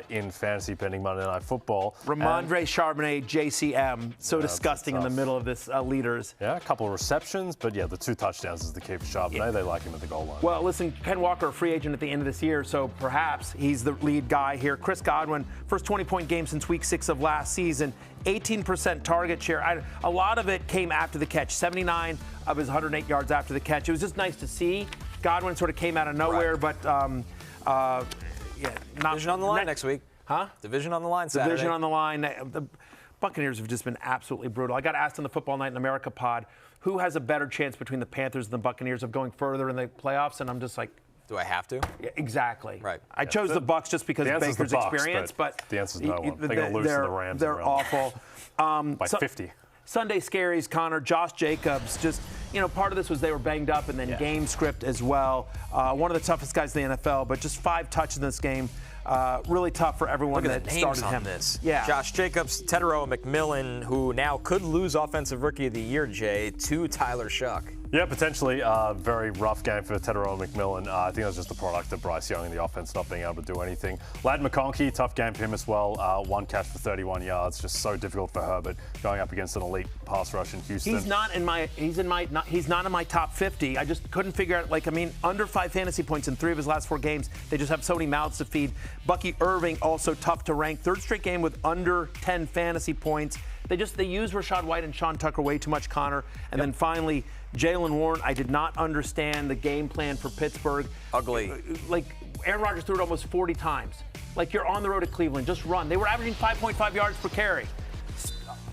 in fantasy pending Monday Night Football. Ramondre Charbonnet, JCM, so disgusting in the middle of this leaders. Yeah, a couple of receptions, but the 2 touchdowns is the key for Charbonnet. Yeah. They like him at the goal line. Well, listen, Ken Walker, a free agent at the end of this year, so perhaps he's the lead guy here. Chris Godwin, first 20-point game since week 6 of last season. 18% target share. A lot of it came after the catch. 79 of his 108 yards after the catch. It was just nice to see. Godwin sort of came out of nowhere, Right. but not Division on the line next week. Huh? Division on the line Saturday. Division on the line. The Buccaneers have just been absolutely brutal. I got asked on the Football Night in America pod, who has a better chance between the Panthers and the Buccaneers of going further in the playoffs? And I'm just like, do I have to? yeah, exactly. Right. I chose the Bucs just because of Baker's experience, but the answer's no one. They're going to lose to the Rams. They're awful. By 50. Sunday Scaries, Connor, Josh Jacobs, just, part of this was they were banged up, and then game script as well. One of the toughest guys in the NFL, but just 5 touches in this game. Really tough for everyone Look at that the names started on him. this. Yeah. Josh Jacobs, Tetairoa, McMillan, who now could lose Offensive Rookie of the Year, Jay, to Tyler Shuck. Yeah, potentially very rough game for Tetairoa and McMillan. I think that's just the product of Bryce Young and the offense not being able to do anything. Lad McConkey, tough game for him as well. 1 catch for 31 yards, just so difficult for Herbert going up against an elite pass rush in Houston. He's not in my top 50. I just couldn't figure out, under 5 fantasy points in 3 of his last 4 games. They just have so many mouths to feed. Bucky Irving, also tough to rank. 3rd straight game with under 10 fantasy points. They use Rashad White and Sean Tucker way too much, Connor. And then finally, Jaylen Warren. I did not understand the game plan for Pittsburgh. Ugly. Aaron Rodgers threw it almost 40 times. You're on the road to Cleveland, just run. They were averaging 5.5 yards per carry.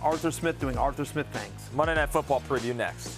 Arthur Smith doing Arthur Smith things. Monday Night Football preview next.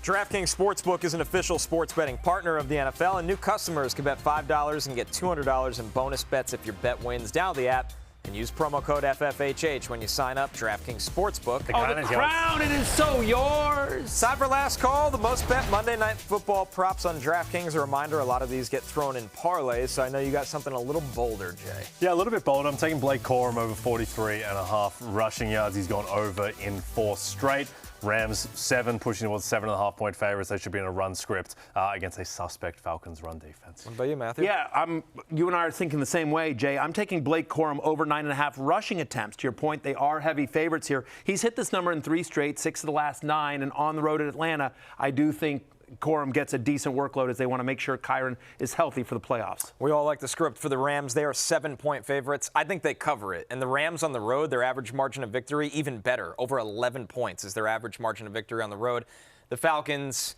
DraftKings Sportsbook is an official sports betting partner of the NFL, and new customers can bet $5 and get $200 in bonus bets if your bet wins. Download the app and use promo code FFHH when you sign up. DraftKings Sportsbook. The crown, it is so yours. Time for last call. The most bet Monday Night Football props on DraftKings. A reminder, a lot of these get thrown in parlays, so I know you got something a little bolder, Jay. Yeah, a little bit bolder. I'm taking Blake Corum over 43.5 rushing yards. He's gone over in 4 straight. Rams 7, pushing towards 7.5-point favorites. They should be in a run script against a suspect Falcons run defense. What about you, Matthew? Yeah, you and I are thinking the same way, Jay. I'm taking Blake Corum over 9.5 rushing attempts. To your point, they are heavy favorites here. He's hit this number in 3 straight, 6 of the last 9, and on the road at Atlanta, I do think Corum gets a decent workload as they want to make sure Kyren is healthy for the playoffs. We all like the script for the Rams. They are 7-point favorites. I think they cover it. And the Rams on the road, their average margin of victory, even better. Over 11 points is their average margin of victory on the road. The Falcons,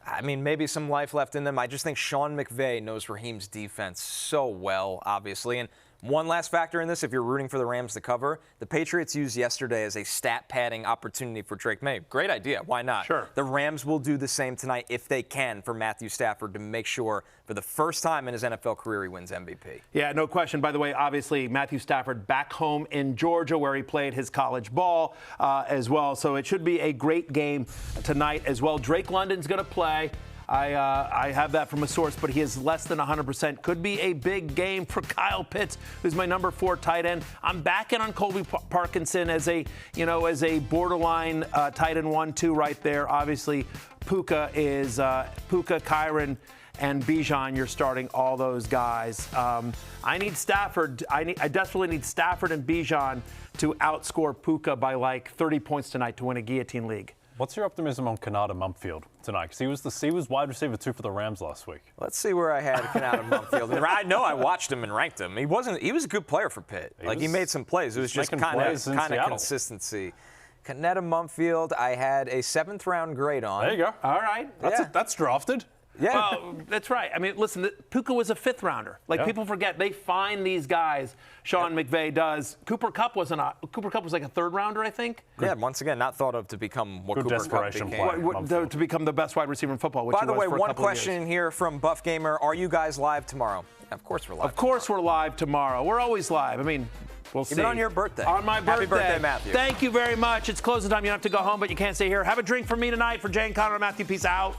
I mean, maybe some life left in them. I just think Sean McVay knows Raheem's defense so well, obviously. And one last factor in this, if you're rooting for the Rams to cover, the Patriots used yesterday as a stat padding opportunity for Drake Maye. Great idea. Why not? Sure. The Rams will do the same tonight if they can for Matthew Stafford to make sure for the first time in his NFL career he wins MVP. Yeah, no question. By the way, obviously, Matthew Stafford back home in Georgia where he played his college ball as well. So it should be a great game tonight as well. Drake London's going to play. I have that from a source, but he is less than 100%. Could be a big game for Kyle Pitts, who's my number 4 tight end. I'm back in on Colby Parkinson as a borderline tight end 1-2 right there. Obviously, Puka, Kyren, and Bijan. You're starting all those guys. I need Stafford. I desperately need Stafford and Bijan to outscore Puka by like 30 points tonight to win a guillotine league. What's your optimism on Kanata Mumpfield tonight? Because he was wide receiver 2 for the Rams last week. Let's see where I had Kanata Mumpfield. I know I watched him and ranked him. He was a good player for Pitt. He made some plays. It was just kind of consistency. Kanata Mumpfield, I had a 7th round grade on. There you go. All right. That's drafted. Yeah. Well, that's right. I mean, listen, Puka was a 5th rounder. People forget they find these guys. Sean McVay does. Cooper Kupp was like a 3rd rounder, I think. Yeah, once again, not thought of to become what Cooper Kupp became. To become the best wide receiver in football. Which By the way, one question question here from Buff Gamer: are you guys live tomorrow? Yeah, of course we're live. Of course we're live tomorrow. We're always live. I mean, we'll see. Even on your birthday. On my birthday. Happy birthday, Matthew. Thank you very much. It's closing time. You don't have to go home, but you can't stay here. Have a drink for me tonight. For Jay and Connor and Matthew, peace out.